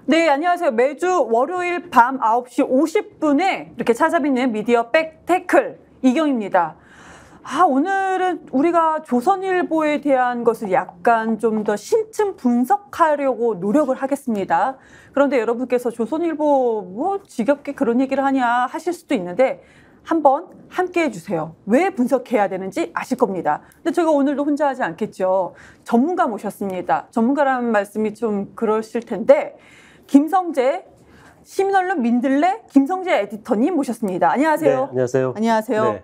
네, 안녕하세요. 매주 월요일 밤 9시 50분에 이렇게 찾아뵙는 미디어 백태클 이경입니다. 오늘은 우리가 조선일보에 대한 것을 약간 좀 더 심층 분석하려고 노력을 하겠습니다. 그런데 여러분께서 조선일보 뭐 지겹게 그런 얘기를 하냐 하실 수도 있는데 한번 함께 해주세요. 왜 분석해야 되는지 아실 겁니다. 근데 제가 오늘도 혼자 하지 않겠죠. 전문가 모셨습니다. 전문가라는 말씀이 좀 그러실 텐데 김성재 시민언론 민들레 김성재 에디터님 모셨습니다. 안녕하세요. 네, 안녕하세요. 안녕하세요. 네.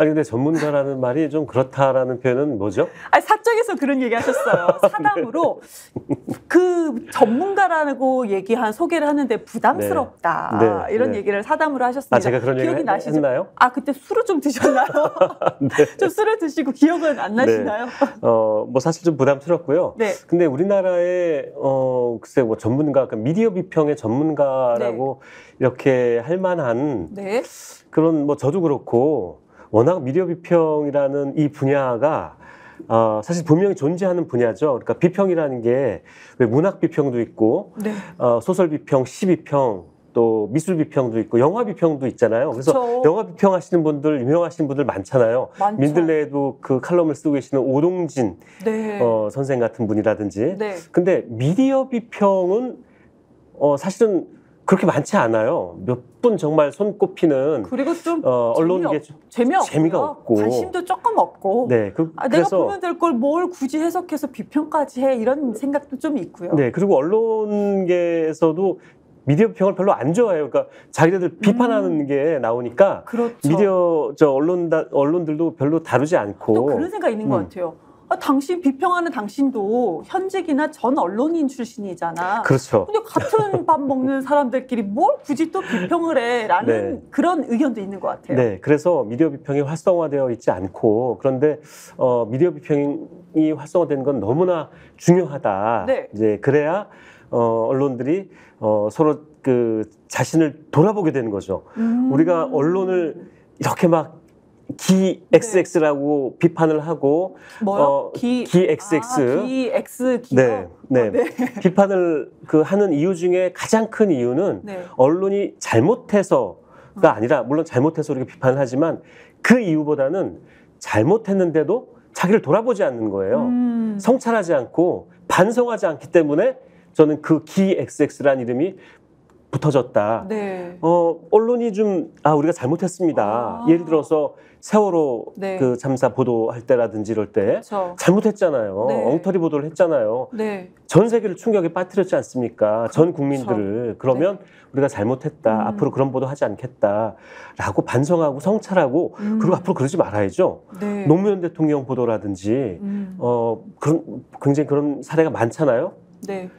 아니 근데 전문가라는 말이 좀 그렇다라는 표현은 뭐죠? 사적에서 그런 얘기 하셨어요. 사담으로 그 전문가라고 얘기한 소개를 하는데 부담스럽다. 네. 이런 네. 얘기를 사담으로 하셨습니다. 제가 그런 기억이 얘기 나시죠? 했나요? 그때 술을 좀 드셨나요? 네. 좀 술을 드시고 기억은 안 나시나요? 네. 뭐 사실 좀 부담스럽고요. 네. 근데 우리나라의 글쎄 뭐 전문가, 그러니까 미디어 비평의 전문가라고 이렇게 할 만한 네. 그런 뭐 저도 그렇고 워낙 미디어 비평이라는 이 분야가 사실 분명히 존재하는 분야죠. 그러니까 비평이라는 게 왜 문학 비평도 있고 네. 소설 비평, 시 비평, 또 미술 비평도 있고 영화 비평도 있잖아요. 그래서 그쵸. 영화 비평하시는 분들, 유명하신 분들 많잖아요. 많죠. 민들레에도 그 칼럼을 쓰고 계시는 오동진 네. 선생 같은 분이라든지. 네. 근데 미디어 비평은 사실은 그렇게 많지 않아요. 몇 분 정말 손꼽히는 그리고 좀 언론계 재미가 없고 관심도 조금 없고 네, 내가 그래서 보면 될 걸 뭘 굳이 해석해서 비평까지 해 이런 생각도 좀 있고요. 네, 그리고 언론계에서도 미디어 비평을 별로 안 좋아해요. 그러니까 자기네들 비판하는 게 나오니까 그렇죠. 미디어 언론들도 별로 다루지 않고 또 그런 생각 있는 것 같아요. 당신 비평하는 당신도 현직이나 전 언론인 출신이잖아. 그렇죠. 근데 같은 밥 먹는 사람들끼리 뭘 굳이 또 비평을 해?라는 네. 그런 의견도 있는 것 같아요. 네, 그래서 미디어 비평이 활성화되어 있지 않고 그런데 미디어 비평이 활성화된 건 너무나 중요하다. 네. 이제 그래야 언론들이 서로 그 자신을 돌아보게 되는 거죠. 우리가 언론을 이렇게 막 기 XX라고 비판을 하고 뭐요? 기 XX 기 X 기업. 네. 비판을 하는 이유 중에 가장 큰 이유는 네. 언론이 잘못해서가 아니라 물론 잘못해서 우리가 비판을 하지만 그 이유보다는 잘못했는데도 자기를 돌아보지 않는 거예요. 성찰하지 않고 반성하지 않기 때문에 저는 그 기 XX라는 이름이 붙어졌다. 네. 언론이 좀 우리가 잘못했습니다. 예를 들어서 세월호 네. 그 참사 보도할 때라든지 이럴 때 그렇죠. 잘못했잖아요. 네. 엉터리 보도를 했잖아요. 네. 전 세계를 충격에 빠뜨렸지 않습니까? 전 그렇죠. 국민들을. 그러면 우리가 잘못했다. 앞으로 그런 보도 하지 않겠다라고 반성하고 성찰하고 그리고 앞으로 그러지 말아야죠. 네. 노무현 대통령 보도라든지 굉장히 그런 사례가 많잖아요. 네.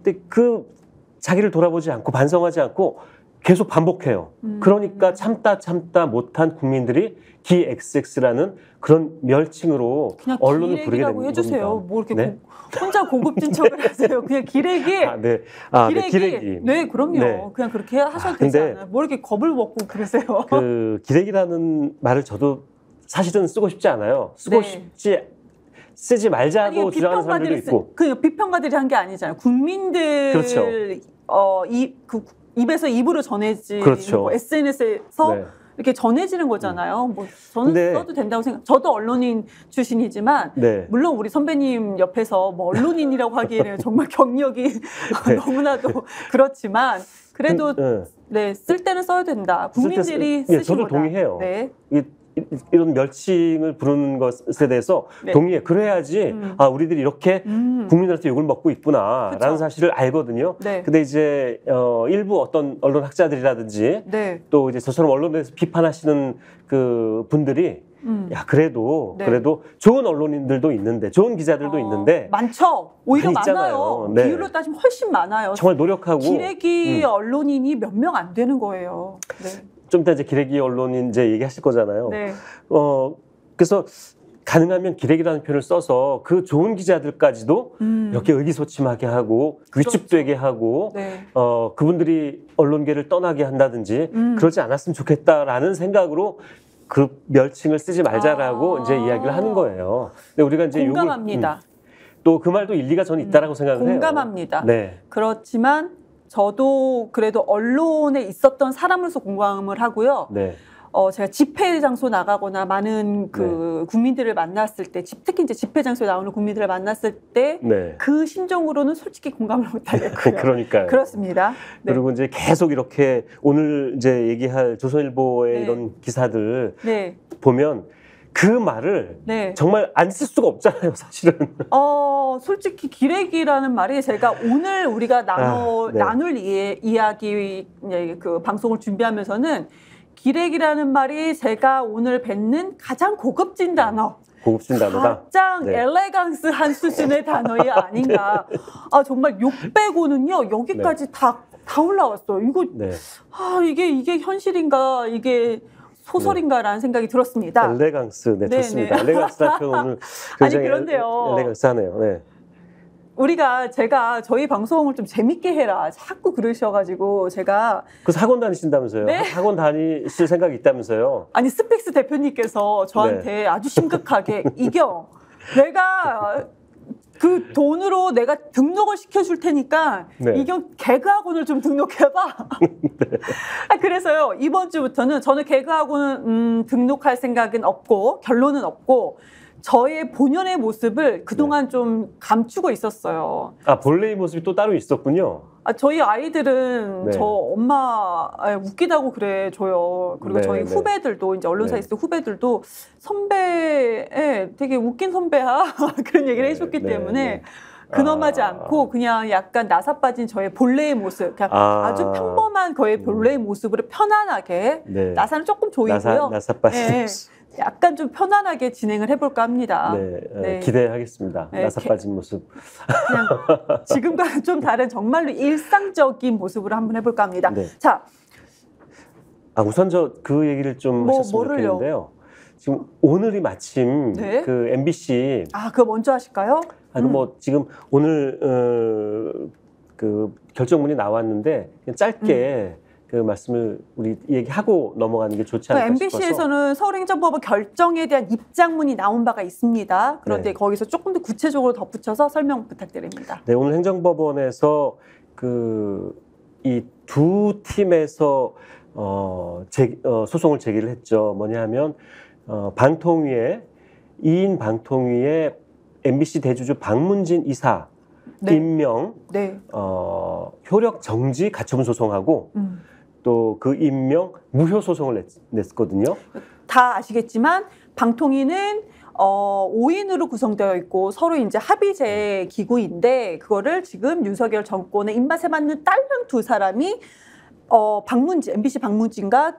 근데 자기를 돌아보지 않고 반성하지 않고 계속 반복해요. 그러니까 참다 못한 국민들이 기 XX라는 그런 멸칭으로 그냥 언론을 부르게 기레기라고 됩니다. 해주세요. 뭐 이렇게 네? 혼자 고급진 척을 하세요. 그냥 기레기. 네. 기레기. 네, 그럼요. 네. 그냥 그렇게 하셔도 되지 근데 않아요. 뭐 이렇게 겁을 먹고 그러세요. 기레기라는 말을 저도 사실은 쓰고 싶지 않아요. 쓰지 말자고 주장하는 사람들도 있고. 비평가들이 한 게 아니잖아요. 국민들 그렇죠. 입에서 입으로 전해지는 그렇죠. 뭐 SNS에서 네. 이렇게 전해지는 거잖아요. 뭐 저는 근데 써도 된다고 생각. 저도 언론인 출신이지만 네. 물론 우리 선배님 옆에서 뭐 언론인이라고 하기에는 정말 경력이 너무나도 그렇지만 그래도 네, 쓸 때는 써야 된다. 국민들이 쓰시보다. 저도 동의해요. 네. 이런 멸칭을 부르는 것에 대해서 네. 동의해. 그래야지 우리들이 이렇게 국민들한테 욕을 먹고 있구나라는 그쵸. 사실을 알거든요. 네. 근데 이제 일부 어떤 언론 학자들이라든지 네. 또 이제 저처럼 언론에 대해서 비판하시는 그 분들이 그래도 좋은 언론인들도 있는데 좋은 기자들도 있는데 많죠. 오히려 많이 있잖아요. 많아요. 네. 비율로 따지면 훨씬 많아요. 정말 노력하고 기레기 언론인이 몇 명 안 되는 거예요. 네. 좀 이따 이제 기레기 언론인 이제 얘기하실 거잖아요. 네. 그래서 가능하면 기레기라는 표현을 써서 그 좋은 기자들까지도 이렇게 의기소침하게 하고 위축되게 하고 네. 그분들이 언론계를 떠나게 한다든지 그러지 않았으면 좋겠다라는 생각으로 그 멸칭을 쓰지 말자라고 이제 이야기를 하는 거예요. 근데 우리가 이제 공감합니다. 또 그 말도 일리가 저는 있다라고 생각을 해요. 공감합니다. 네. 그렇지만 저도 그래도 언론에 있었던 사람으로서 공감을 하고요. 네. 제가 집회 장소 나가거나 많은 그 국민들을 만났을 때, 특히 이제 집회 장소에 나오는 국민들을 만났을 때, 네. 그 심정으로는 솔직히 공감을 못하겠고요. 그러니까요. 그렇습니다. 네. 그리고 이제 계속 이렇게 오늘 이제 얘기할 조선일보의 네. 이런 기사들 네. 보면 그 말을 네. 정말 안 쓸 수가 없잖아요, 사실은. 솔직히 기레기라는 말이 제가 오늘 우리가 네. 나눌 이야기 그 방송을 준비하면서는 기레기라는 말이 제가 오늘 뵙는 가장 고급진 단어. 고급진 단어다. 가장 네. 엘레강스한 수준의 단어이 아닌가. 정말 욕 빼고는요, 여기까지 다 올라왔어요. 이거, 네. 이게 현실인가, 이게 소설인가라는 생각이 들었습니다. 엘레강스, 네, 네, 좋습니다. 네. 엘레강스라는 표현 오늘 아니, 굉장히 그런데요. 엘레강스하네요. 네. 제가 저희 방송을 좀 재밌게 해라. 자꾸 그러셔가지고 제가. 그래서 학원 다니신다면서요? 네? 학원 다니실 생각이 있다면서요? 아니, 스픽스 대표님께서 저한테 아주 심각하게 이경, 내가 그 돈으로 내가 등록을 시켜줄 테니까 네. 이경 개그학원을 좀 등록해봐. 그래서요, 이번 주부터는 저는 개그학원은 등록할 생각은 없고 결론은 없고 저의 본연의 모습을 그동안 좀 감추고 있었어요. 본래의 모습이 또 따로 있었군요. 저희 아이들은 네. 저 엄마 웃기다고 그래 줘요. 그리고 네, 저희 네. 후배들도 이제 언론사에 네. 있을 후배들도 선배 되게 웃긴 선배야 그런 얘기를 네, 해줬기 네, 때문에 네. 근엄하지 않고 그냥 약간 나사 빠진 저의 본래의 모습, 그냥 아주 평범한 거의 본래의 모습으로 편안하게 네. 나사는 조금 조이고요. 나사 빠진 네. 모습. 약간 좀 편안하게 진행을 해볼까 합니다. 네, 네. 기대하겠습니다. 네, 나사 빠진 모습. 그냥 지금과는 좀 다른 정말로 일상적인 모습으로 한번 해볼까 합니다. 네. 자, 우선 그 얘기를 좀 하셨으면 뭐를요? 좋겠는데요. 지금 오늘이 마침 네. 그 MBC 그거 먼저 하실까요? 뭐 지금 오늘 그 결정문이 나왔는데 그냥 짧게 그 말씀을 우리 얘기하고 넘어가는 게 좋지 않을까 싶어서. MBC에서는 서울행정법원 결정에 대한 입장문이 나온 바가 있습니다. 그런데 네. 거기서 조금 더 구체적으로 덧붙여서 설명 부탁드립니다. 네, 오늘 행정법원에서 이 두 팀에서 소송을 제기를 했죠. 뭐냐면 방통위에 2인 방통위에 MBC 대주주 박문진 이사 네. 임명 네. 효력 정지 가처분 소송하고 또 그 임명 무효 소송을 냈거든요. 다 아시겠지만 방통위는 5인으로 구성되어 있고 서로 이제 합의제 기구인데 그거를 지금 윤석열 정권의 입맛에 맞는 딸랑 두 사람이 MBC 박문진과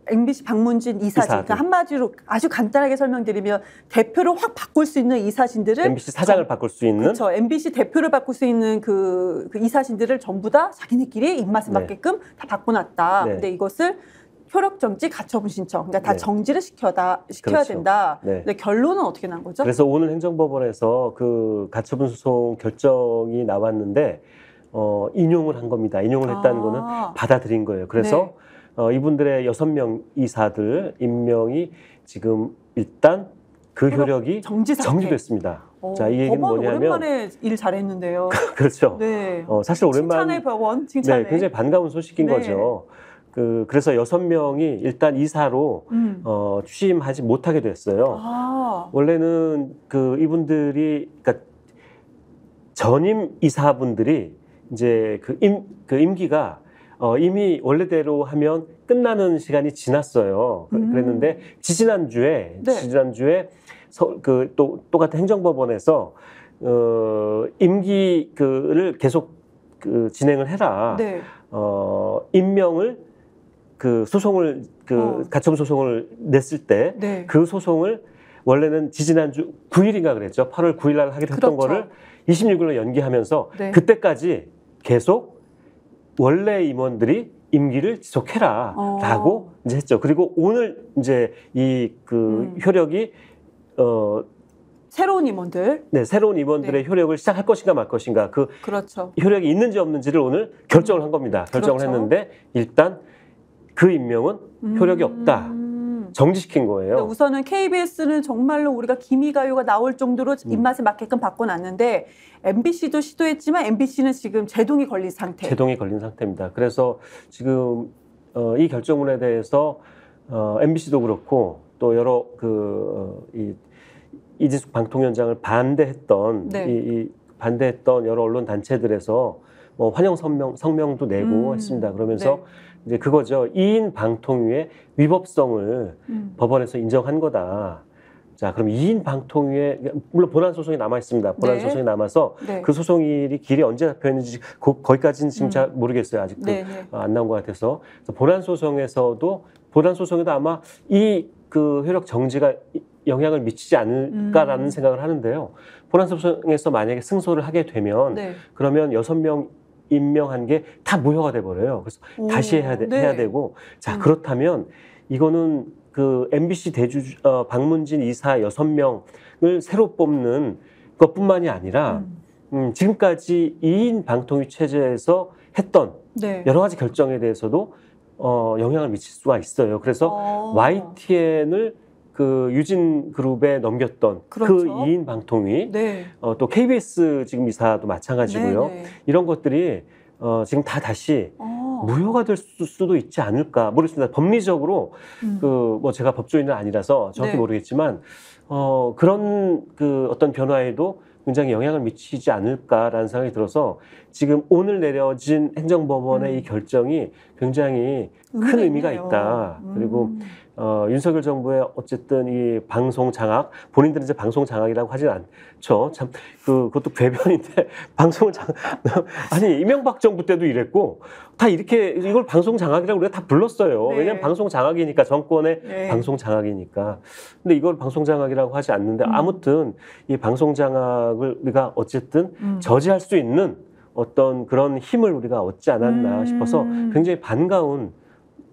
MBC 박문진 이사진, 그러니까 한마디로 아주 간단하게 설명드리면 대표를 확 바꿀 수 있는 이사진들을 MBC 사장을 바꿀 수 있는 그렇죠. MBC 대표를 바꿀 수 있는 그 이사진들을 전부 다 자기네끼리 입맛에 네. 맞게끔 다 바꿔놨다. 네. 근데 이것을 효력정지 가처분 신청, 그러니까 다 네. 정지를 시켜야 그렇죠. 된다. 네. 근데 결론은 어떻게 난 거죠? 그래서 오늘 행정법원에서 그 가처분 소송 결정이 나왔는데 인용을 한 겁니다. 인용을 했다는 거는 받아들인 거예요. 그래서 이분들의 6명 이사들 임명이 지금 일단 그 효력이 정지됐습니다. 자, 이 얘기는 법원 뭐냐면 오랜만에 일 잘했는데요. 그렇죠. 네. 사실 칭찬해 법원, 칭찬해. 네, 굉장히 반가운 소식인 네. 거죠. 그래서 6명이 일단 이사로 취임하지 못하게 됐어요. 원래는 이분들이 그러니까 전임 이사분들이 이제 임기가 이미 원래대로 하면 끝나는 시간이 지났어요. 그랬는데 지지난주에 똑같은 행정법원에서 임기를 계속 진행을 해라. 네. 임명을 소송을 가처분 소송을 냈을 때 그 소송을 원래는 지지난주 9일인가 그랬죠. 8월 9일 날 하기로 했던 거를 26일로 연기하면서 그때까지 계속 원래 임원들이 임기를 지속해라라고 이제 했죠. 그리고 오늘 이제 효력이 새로운 임원들, 새로운 임원들의 효력을 시작할 것인가 말 것인가 그렇죠. 효력이 있는지 없는지를 오늘 결정을 한 겁니다. 결정을 그렇죠. 했는데 일단 그 임명은 효력이 없다. 정지시킨 거예요. 우선은 KBS는 정말로 우리가 기미가요가 나올 정도로 입맛에 맞게끔 바꿔놨는데 MBC도 시도했지만 MBC는 지금 제동이 걸린 상태. 제동이 걸린 상태입니다. 그래서 지금 이 결정문에 대해서 MBC도 그렇고 또 여러 이진숙 방통위원장을 반대했던 네. 반대했던 여러 언론 단체들에서 뭐 환영 성명도 내고 했습니다. 그러면서 네. 이제 그거죠. 2인 방통위의 위법성을 법원에서 인정한 거다. 자, 그럼 2인 방통위에 물론 본안 소송이 남아 있습니다. 본안 네. 소송이 남아서 네. 그 소송일이 길이 언제 잡혀있는지 거기까지는 지금 잘 모르겠어요. 아직도 네, 네. 안 나온 것 같아서. 그래서 본안 소송에도 아마 이 그 효력 정지가 영향을 미치지 않을까라는 생각을 하는데요. 본안 소송에서 만약에 승소를 하게 되면 네. 그러면 6명 임명한 게 다 무효가 돼 버려요. 그래서 다시 해야 되고 자, 그렇다면 이거는 그 MBC 방문진 이사 6명을 새로 뽑는 것뿐만이 아니라 지금까지 2인 방통위 체제에서 했던 네. 여러 가지 결정에 대해서도 영향을 미칠 수가 있어요. 그래서 YTN을 그 유진그룹에 넘겼던 그렇죠. 그 2인 방통위, 네. 또 KBS 지금 이사도 마찬가지고요. 네, 네. 이런 것들이 지금 다시 무효가 될 수도 있지 않을까 모르겠습니다. 법리적으로 뭐 제가 법조인은 아니라서 정확히 네. 모르겠지만 그런 그 어떤 변화에도 굉장히 영향을 미치지 않을까라는 생각이 들어서 지금 오늘 내려진 행정법원의 이 결정이 굉장히 큰 의미가 있다. 그리고 윤석열 정부의 어쨌든 이 방송 장악, 본인들은 이제 방송 장악이라고 하진 않죠. 참 그것도 궤변인데 방송을 아니 이명박 정부 때도 이랬고 다 이렇게 이걸 방송 장악이라고 우리가 다 불렀어요. 네. 왜냐하면 방송 장악이니까 정권의 네. 방송 장악이니까. 근데 이걸 방송 장악이라고 하지 않는데 아무튼 이 방송 장악을 우리가 어쨌든 저지할 수 있는 어떤 그런 힘을 우리가 얻지 않았나 싶어서 굉장히 반가운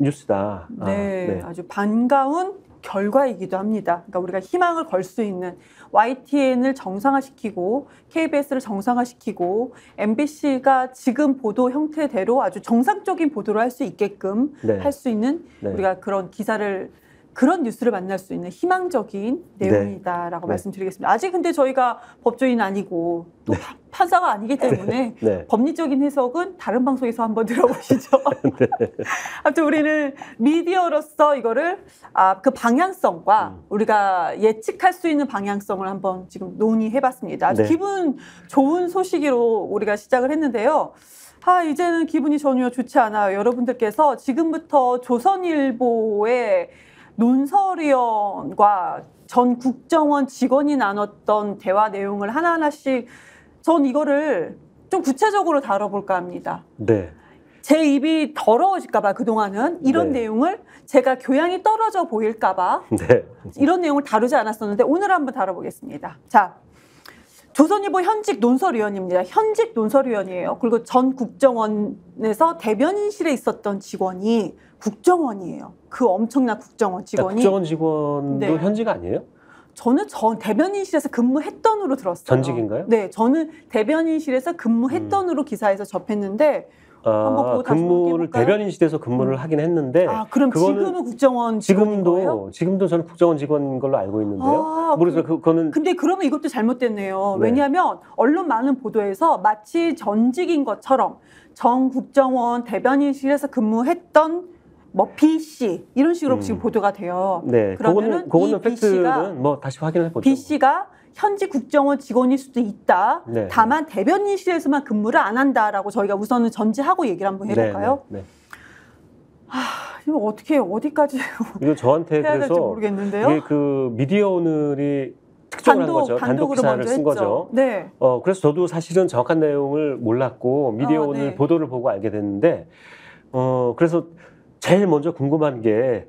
뉴스다. 네, 아주 반가운 결과이기도 합니다. 그러니까 우리가 희망을 걸 수 있는 YTN을 정상화시키고 KBS를 정상화시키고 MBC가 지금 보도 형태대로 아주 정상적인 보도를 할 수 있게끔 네. 할 수 있는 네. 우리가 그런 뉴스를 만날 수 있는 희망적인 내용이다라고 네. 말씀드리겠습니다. 아직 근데 저희가 법조인 아니고 또 판사가 아니기 때문에 네. 법리적인 해석은 다른 방송에서 한번 들어보시죠. 아무튼 우리는 미디어로서 이거를 그 방향성과 우리가 예측할 수 있는 방향성을 한번 지금 논의해봤습니다. 아주 네. 기분 좋은 소식으로 우리가 시작을 했는데요. 이제는 기분이 전혀 좋지 않아요. 여러분들께서 지금부터 조선일보의 논설위원과 전 국정원 직원이 나눴던 대화 내용을 하나하나씩 전 이거를 좀 구체적으로 다뤄볼까 합니다. 네. 제 입이 더러워질까 봐 그동안은 이런 네. 내용을 제가 교양이 떨어져 보일까 봐 네. 이런 내용을 다루지 않았었는데 오늘 한번 다뤄보겠습니다. 자, 조선일보 현직 논설위원입니다. 현직 논설위원이에요. 그리고 전 국정원에서 대변인실에 있었던 직원이 국정원이에요. 그 엄청난 국정원 직원이. 국정원 직원도 네. 현직 아니에요? 저는 대변인실에서 근무했던으로 들었어요. 전직인가요? 네, 저는 대변인실에서 근무했던으로 기사에서 접했는데 한번 그거 다시 근무를 볼까요? 대변인실에서 근무를 하긴 했는데 그럼 그거는 지금은 국정원 직원인 거예요? 지금도 저는 국정원 직원인 걸로 알고 있는데요. 모르겠어요. 그거는 근데 그러면 이것도 잘못됐네요. 네. 왜냐하면 언론 많은 보도에서 마치 전직인 것처럼 전 국정원 대변인실에서 근무했던 뭐 B 씨 이런 식으로 지금 보도가 돼요. 네, 그러면은 그거는 이 B 씨가 팩트는 뭐 다시 확인해 보죠. B 씨가 현직 국정원 직원일 수도 있다. 네. 다만 대변인실에서만 근무를 안 한다라고 저희가 우선은 전제하고 얘기를 한번 해볼까요? 네. 이거 어디까지 이거 저한테 해야 될지 그래서 모르겠는데요. 이게 그 미디어 오늘이 특종을 한 거죠. 단독 단독으로 기사를 먼저 쓴 했죠. 거죠. 네. 그래서 저도 사실은 정확한 내용을 몰랐고 미디어 오늘 네. 보도를 보고 알게 됐는데 그래서 제일 먼저 궁금한 게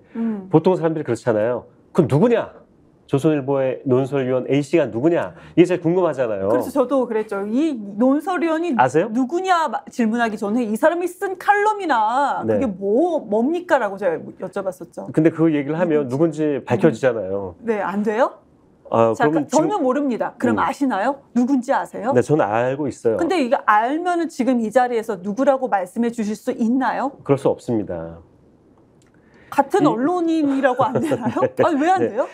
보통 사람들이 그렇잖아요. 그럼 누구냐? 조선일보의 논설위원 A씨가 누구냐? 이게 제일 궁금하잖아요. 그래서 저도 그랬죠. 이 논설위원이 아세요? 누구냐 질문하기 전에 이 사람이 쓴 칼럼이나 네. 그게 뭡니까라고 제가 여쭤봤었죠. 근데 그 얘기를 하면 누군지 밝혀지잖아요. 네, 안 돼요? 자, 그러면 저는 모릅니다. 그럼 아시나요? 누군지 아세요? 네, 저는 알고 있어요. 근데 이거 알면은 지금 이 자리에서 누구라고 말씀해 주실 수 있나요? 그럴 수 없습니다. 같은 언론인이라고 안 되나요? 아니, 왜 안 네. 돼요?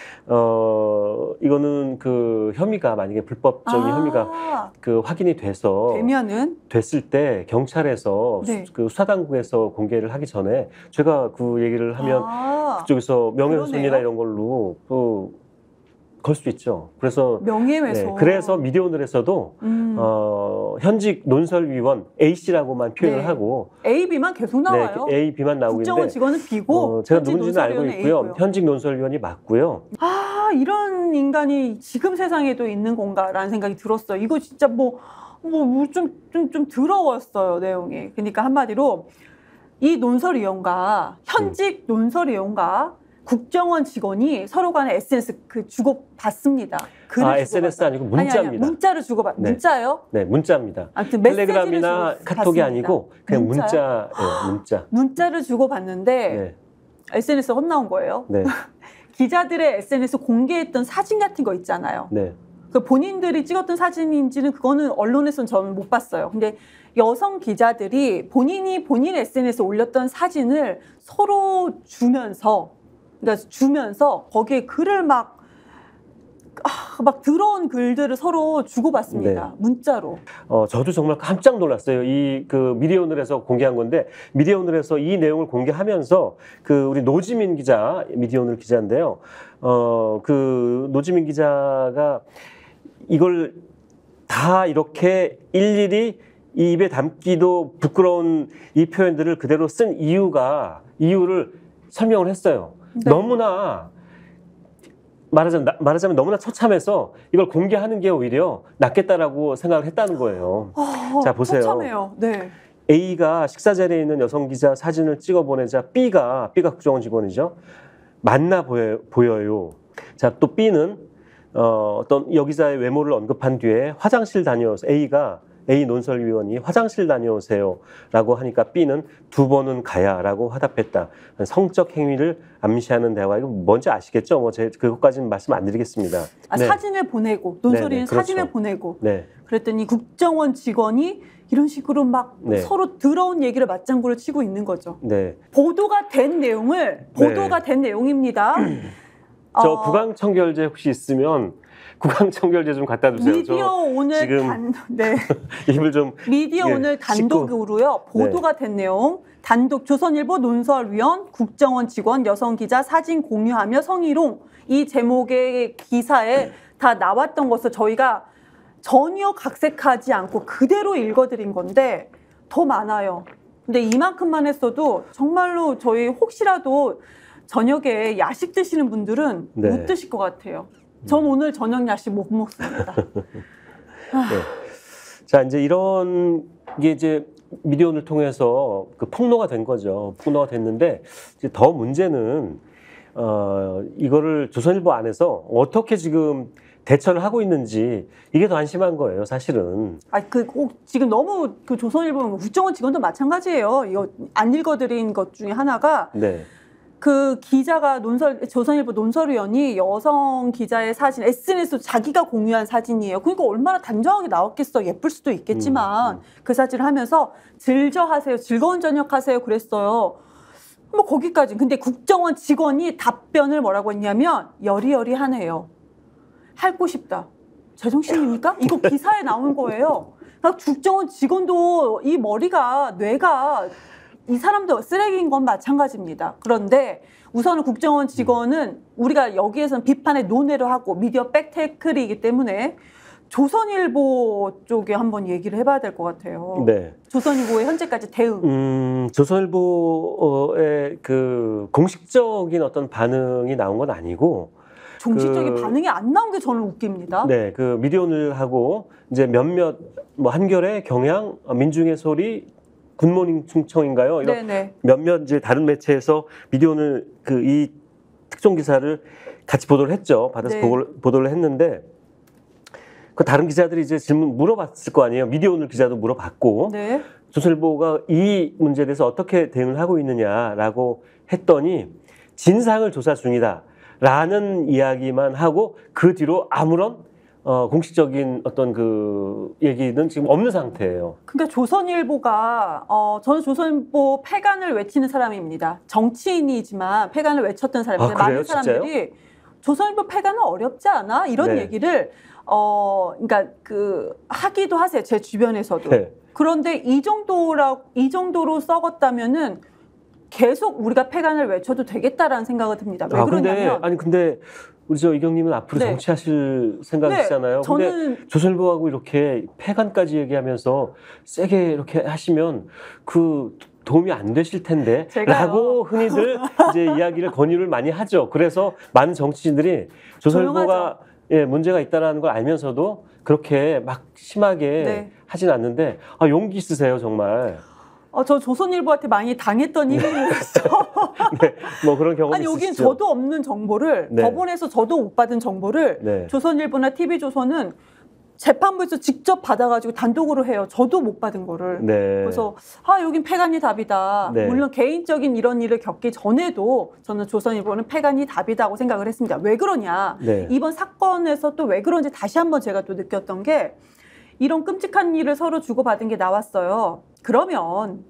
이거는 그 혐의가 만약에 불법적인 혐의가 그 확인이 됐을 때 경찰에서 네. 그 수사당국에서 공개를 하기 전에 제가 그 얘기를 하면 그쪽에서 명예훼손이나 이런 걸로 걸 수 있죠. 그래서 명예훼손. 네, 그래서 미디어오늘에서도 현직 논설위원 A 씨라고만 표현을 네. 하고 A, B만 계속 나와요. 네, A, B만 나오고 국정원 있는데 직원은 B고 제가 누군지는 알고 있고요. A고요. 현직 논설위원이 맞고요. 이런 인간이 지금 세상에도 있는 건가라는 생각이 들었어요. 이거 진짜 좀 더러웠어요, 내용이. 그러니까 한마디로 이 논설위원과 현직 논설위원과 국정원 직원이 서로 간에 SNS 주고받습니다. SNS 아니고 문자입니다. 아니, 문자를 주고받. 네. 문자요? 네, 문자입니다. 아무튼 텔레그램이나 카톡이 아니고 그냥 문자. 네, 문자. 문자를 주고받는데 네. SNS 헛나온 거예요. 네. 기자들의 SNS 공개했던 사진 같은 거 있잖아요. 네. 그 본인들이 찍었던 사진인지는 그거는 언론에서는 저는 못 봤어요. 근데 여성 기자들이 본인 SNS에 올렸던 사진을 서로 주면서 거기에 글을 막 더러운 글들을 서로 주고받습니다. 네. 문자로. 저도 정말 깜짝 놀랐어요. 이 그 미디어오늘에서 공개한 건데 미디어오늘에서 이 내용을 공개하면서 그 우리 노지민 기자, 미디어오늘 기자인데요. 그 노지민 기자가 이걸 다 이렇게 일일이 이 입에 담기도 부끄러운 이 표현들을 그대로 쓴 이유를 설명을 했어요. 네. 너무나 말하자면 너무나 처참해서 이걸 공개하는 게 오히려 낫겠다라고 생각을 했다는 거예요. 자, 보세요. 처참해요. 네. A가 식사 자리에 있는 여성 기자 사진을 찍어 보내자 B가 국정원 직원이죠. 만나 보여요. 자, 또 B는 어떤 여기자의 외모를 언급한 뒤에 화장실 다녀오세요. A 논설위원이 화장실 다녀오세요 라고 하니까 B는 2번은 가야 라고 화답했다. 성적 행위를 암시하는 대화. 이거 뭔지 아시겠죠? 그것까지는 말씀 안 드리겠습니다. 네. 사진을 보내고 논설위는 네네, 그렇죠. 사진을 보내고 네. 그랬더니 국정원 직원이 이런 식으로 막 네. 서로 더러운 얘기를 맞장구를 치고 있는 거죠. 네. 보도가 된 내용입니다. 저 구강청결제 혹시 있으면 구강청결제 좀 갖다 주세요. 미디어 오늘 지금 네. 입을 좀 미디어 오늘 단독으로요. 보도가 된 내용. 단독 조선일보 논설위원 국정원 직원 여성 기자 사진 공유하며 성희롱. 이 제목의 기사에 다 나왔던 것을 저희가 전혀 각색하지 않고 그대로 읽어드린 건데 더 많아요. 근데 이만큼만 했어도 정말로 저희 혹시라도 저녁에 야식 드시는 분들은 네. 못 드실 것 같아요. 전 오늘 저녁 야식 못 먹습니다. 네. 자, 이제 이런 게 이제 미디어를 통해서 그 폭로가 된 거죠. 폭로가 됐는데 이제 더 문제는 이거를 조선일보 안에서 어떻게 지금 대처를 하고 있는지 이게 더 안심한 거예요, 사실은. 지금 너무 그 조선일보 국정원 직원도 마찬가지예요. 이거 안 읽어드린 것 중에 하나가 네. 그 기자가 조선일보 논설위원이 여성 기자의 사진, SNS로 자기가 공유한 사진이에요. 그러니까 얼마나 단정하게 나왔겠어. 예쁠 수도 있겠지만 그 사진을 하면서 즐겨하세요. 즐거운 저녁 하세요. 그랬어요. 뭐 거기까지. 근데 국정원 직원이 답변을 뭐라고 했냐면 여리여리하네요. 핥고 싶다. 제정신입니까? 이거 기사에 나온 거예요. 그러니까 국정원 직원도 이 뇌가 이 사람도 쓰레기인 건 마찬가지입니다. 그런데 우선은 국정원 직원은 우리가 여기에서는 비판의 논외를 하고 미디어 백태클이기 때문에 조선일보 쪽에 한번 얘기를 해봐야 될 것 같아요. 네. 조선일보의 현재까지 대응. 조선일보의 그 공식적인 어떤 반응이 나온 건 아니고 정식적인 반응이 안 나온 게 저는 웃깁니다. 네, 그 미디어오늘하고 이제 몇몇 한겨레, 경향, 민중의 소리, 굿모닝 충청인가요? 이런 몇몇 이제 다른 매체에서 미디어오늘 이 특종 기사를 같이 보도를 했죠. 받아서 보도를 했는데 그 다른 기자들이 이제 질문 물어봤을 거 아니에요. 미디어오늘 기자도 물어봤고 조선일보가 이 문제에 대해서 어떻게 대응을 하고 있느냐라고 했더니 진상을 조사 중이다라는 이야기만 하고 그 뒤로 아무런 공식적인 어떤 그 얘기는 지금 없는 상태예요. 그러니까 조선일보가 저는 조선일보 폐간을 외치는 사람입니다. 정치인이지만 폐간을 외쳤던 사람인데 그래요? 많은 사람들이 조선일보 폐간은 어렵지 않아? 이런 네. 얘기를 그러니까 하기도 하세요. 제 주변에서도. 네. 그런데 이 정도로 썩었다면은 계속 우리가 폐간을 외쳐도 되겠다라는 생각이 듭니다. 왜 그러냐면 근데 우리 저 이경님은 앞으로 네. 정치하실 생각이시잖아요. 근데 저는 조선일보하고 이렇게 폐간까지 얘기하면서 세게 이렇게 하시면 그 도움이 안 되실 텐데 제가요. 라고 흔히들 이제 이야기를 권유를 많이 하죠. 그래서 많은 정치인들이 조선일보가 문제가 있다는 걸 알면서도 그렇게 막 심하게 네. 하진 않는데 용기 있으세요 정말. 저 조선일보한테 많이 당했던 일이었어. 네, 뭐 그런 경험이 아니 여긴 있으시죠? 저도 없는 정보를 네. 법원에서 저도 못 받은 정보를 네. 조선일보나 TV조선은 재판부에서 직접 받아가지고 단독으로 해요. 저도 못 받은 거를. 네. 그래서 여긴 폐간이 답이다. 네. 물론 개인적인 이런 일을 겪기 전에도 저는 조선일보는 폐간이 답이다고 생각을 했습니다. 왜 그러냐. 네. 이번 사건에서 또 왜 그런지 다시 한번 제가 또 느꼈던 게 이런 끔찍한 일을 서로 주고받은 게 나왔어요. 그러면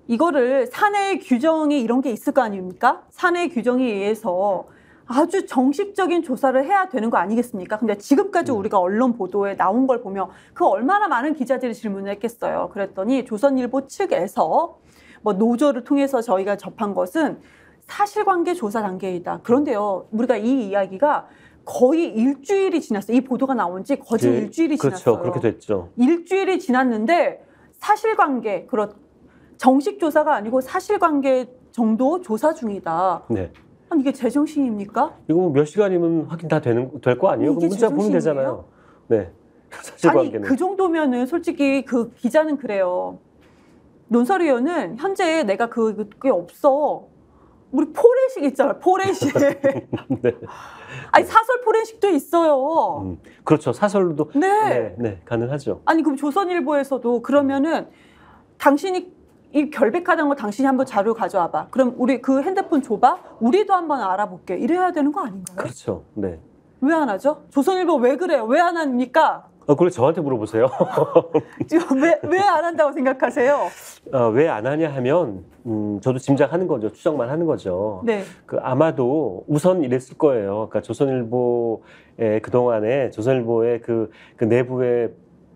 이거를 사내 규정에 이런 게 있을 거 아닙니까? 사내 규정에 의해서 아주 정식적인 조사를 해야 되는 거 아니겠습니까? 근데 지금까지 우리가 언론 보도에 나온 걸 보면 그 얼마나 많은 기자들이 질문을 했겠어요. 그랬더니 조선일보 측에서 뭐 노조를 통해서 저희가 접한 것은 사실관계 조사 단계이다. 그런데요, 우리가 이 이야기가 거의 일주일이 지났어요. 이 보도가 나온 지 거진 일주일이 지났어요. 그렇죠. 그렇게 됐죠. 일주일이 지났는데 사실관계, 정식 조사가 아니고 사실관계 정도 조사 중이다. 네. 아니 이게 제정신입니까? 이거 뭐 몇 시간이면 확인 다 될 거 아니에요? 이게 문자 보면 제정신이에요? 되잖아요. 네. 아니 사실관계는. 그 정도면은 솔직히 그 기자는 그래요. 논설위원은 현재 내가 그게 없어. 우리 포렌식 있잖아요. 포렌식. 네. 아니 사설 포렌식도 있어요. 그렇죠. 사설로도 네. 네, 가능하죠. 아니 그럼 조선일보에서도 그러면은 당신이 이 결백하다는 거 당신이 한번 자료 가져와봐. 그럼 우리 그 핸드폰 줘봐. 우리도 한번 알아볼게. 이래야 되는 거 아닌가요? 그렇죠. 네. 왜 안 하죠? 조선일보 왜 그래요? 왜 안 합니까? 그걸 저한테 물어보세요. 왜 안 한다고 생각하세요? 왜 안 하냐 하면 저도 짐작하는 거죠. 추정만 하는 거죠. 네. 아마도 우선 이랬을 거예요. 그러니까 조선일보의 그동안에 조선일보의 그 내부의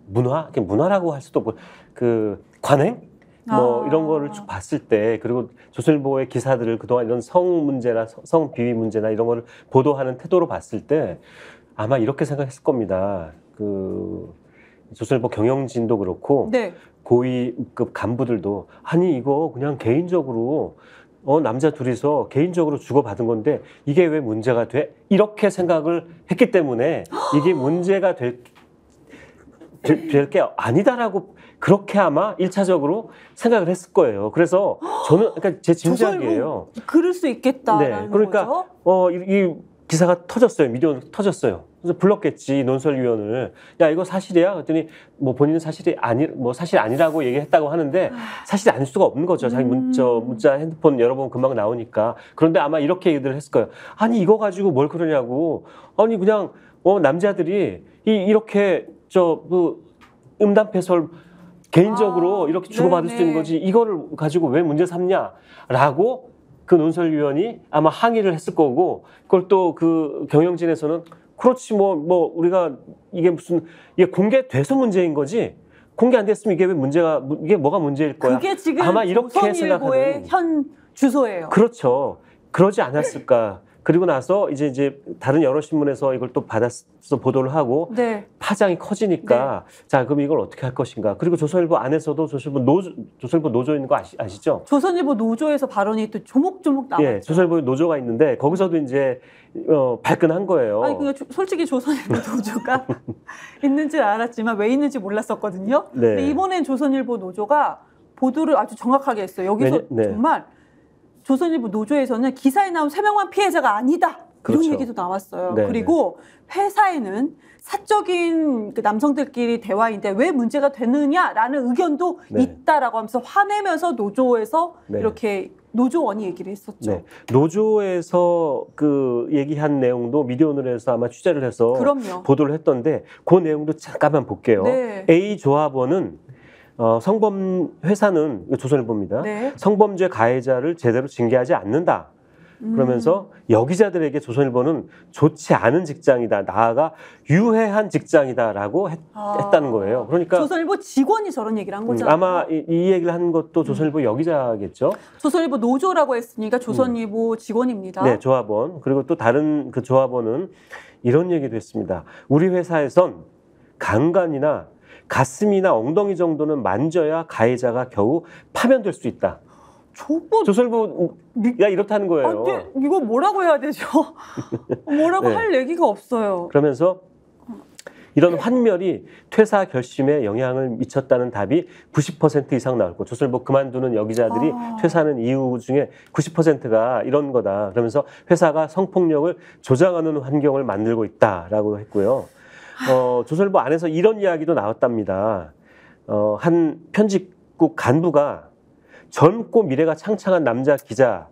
문화라고 할 수도 없고 그 관행? 뭐 이런 거를 쭉 봤을 때, 그리고 조선일보의 기사들을 그동안 이런 성 문제나 성 비위 문제나 이런 거를 보도하는 태도로 봤을 때 아마 이렇게 생각했을 겁니다. 조선일보 경영진도 그렇고 네. 고위급 간부들도 아니 이거 그냥 개인적으로 남자 둘이서 개인적으로 주고받은 건데 이게 왜 문제가 돼? 이렇게 생각을 했기 때문에 이게 문제가 될 게 아니다라고 그렇게 아마 1차적으로 생각을 했을 거예요. 그래서 저는 그러니까 제 짐작이에요. 그럴 수 있겠다라는 네, 그러니까 거죠. 이 기사가 터졌어요. 미디어 터졌어요. 그래서 불렀겠지 논설위원을. 야 이거 사실이야? 그랬더니 뭐 본인은 사실 아니라고 얘기했다고 하는데 사실이 아닐 수가 없는 거죠. 자기 문자 핸드폰 여러 번 금방 나오니까. 그런데 아마 이렇게 얘기를 했을 거예요. 아니 이거 가지고 뭘 그러냐고. 아니 그냥 남자들이 이렇게 음담패설 개인적으로 이렇게 주고받을 수 있는 거지 이거를 가지고 왜 문제 삼냐라고 그 논설위원이 아마 항의를 했을 거고, 그걸 또 그 경영진에서는 그렇지 뭐 우리가 이게 공개돼서 문제인 거지 공개 안 됐으면 이게 뭐가 문제일 거야. 그게 지금 아마 이렇게 조선일보의 생각하는 현 주소예요. 그렇죠. 그러지 않았을까. 그리고 나서 이제 다른 여러 신문에서 이걸 또 받아서 보도를 하고 네. 파장이 커지니까 자 그럼 이걸 어떻게 할 것인가. 그리고 조선일보 안에서도 조선일보 노조 있는 거 아시죠? 조선일보 노조에서 발언이 또 조목조목 나왔죠. 예, 조선일보 노조가 있는데 거기서도 이제 발끈한 거예요. 아니 그러니까 솔직히 조선일보 노조가 있는지 알았지만 왜 있는지 몰랐었거든요. 네. 근데 이번엔 조선일보 노조가 보도를 아주 정확하게 했어요. 여기서 네. 정말 조선일보 노조에서는 기사에 나온 3명만 피해자가 아니다. 그렇죠. 이런 얘기도 나왔어요. 네, 그리고 회사에는 사적인 그 남성들끼리 대화인데 왜 문제가 되느냐라는 의견도 네. 있다라고 하면서 화내면서 노조에서 네. 이렇게 노조원이 얘기를 했었죠. 네. 노조에서 그 얘기한 내용도 미디어오늘에서 아마 취재를 해서 그럼요. 보도를 했던데 그 내용도 잠깐만 볼게요. 네. A 조합원은 성범 회사는 조선일보입니다. 네. 성범죄 가해자를 제대로 징계하지 않는다. 그러면서 여기자들에게 조선일보는 좋지 않은 직장이다. 나아가 유해한 직장이다라고 했다는 거예요. 그러니까 조선일보 직원이 저런 얘기를 한 거잖아요. 아마 이 얘기를 한 것도 조선일보 여기자겠죠. 조선일보 노조라고 했으니까 조선일보 직원입니다. 네, 조합원. 그리고 또 다른 그 조합원은 이런 얘기도 했습니다. 우리 회사에선 강간이나 가슴이나 엉덩이 정도는 만져야 가해자가 겨우 파면될 수 있다. 조선일보가 이렇다는 거예요. 이거 뭐라고 해야 되죠? 뭐라고 네. 할 얘기가 없어요. 그러면서 이런 환멸이 퇴사 결심에 영향을 미쳤다는 답이 90% 이상 나왔고 조선일보 그만두는 여기자들이 퇴사하는 이유 중에 90%가 이런 거다. 그러면서 회사가 성폭력을 조장하는 환경을 만들고 있다라고 했고요. 조선일보 안에서 이런 이야기도 나왔답니다. 한 편집국 간부가 젊고 미래가 창창한 남자 기자,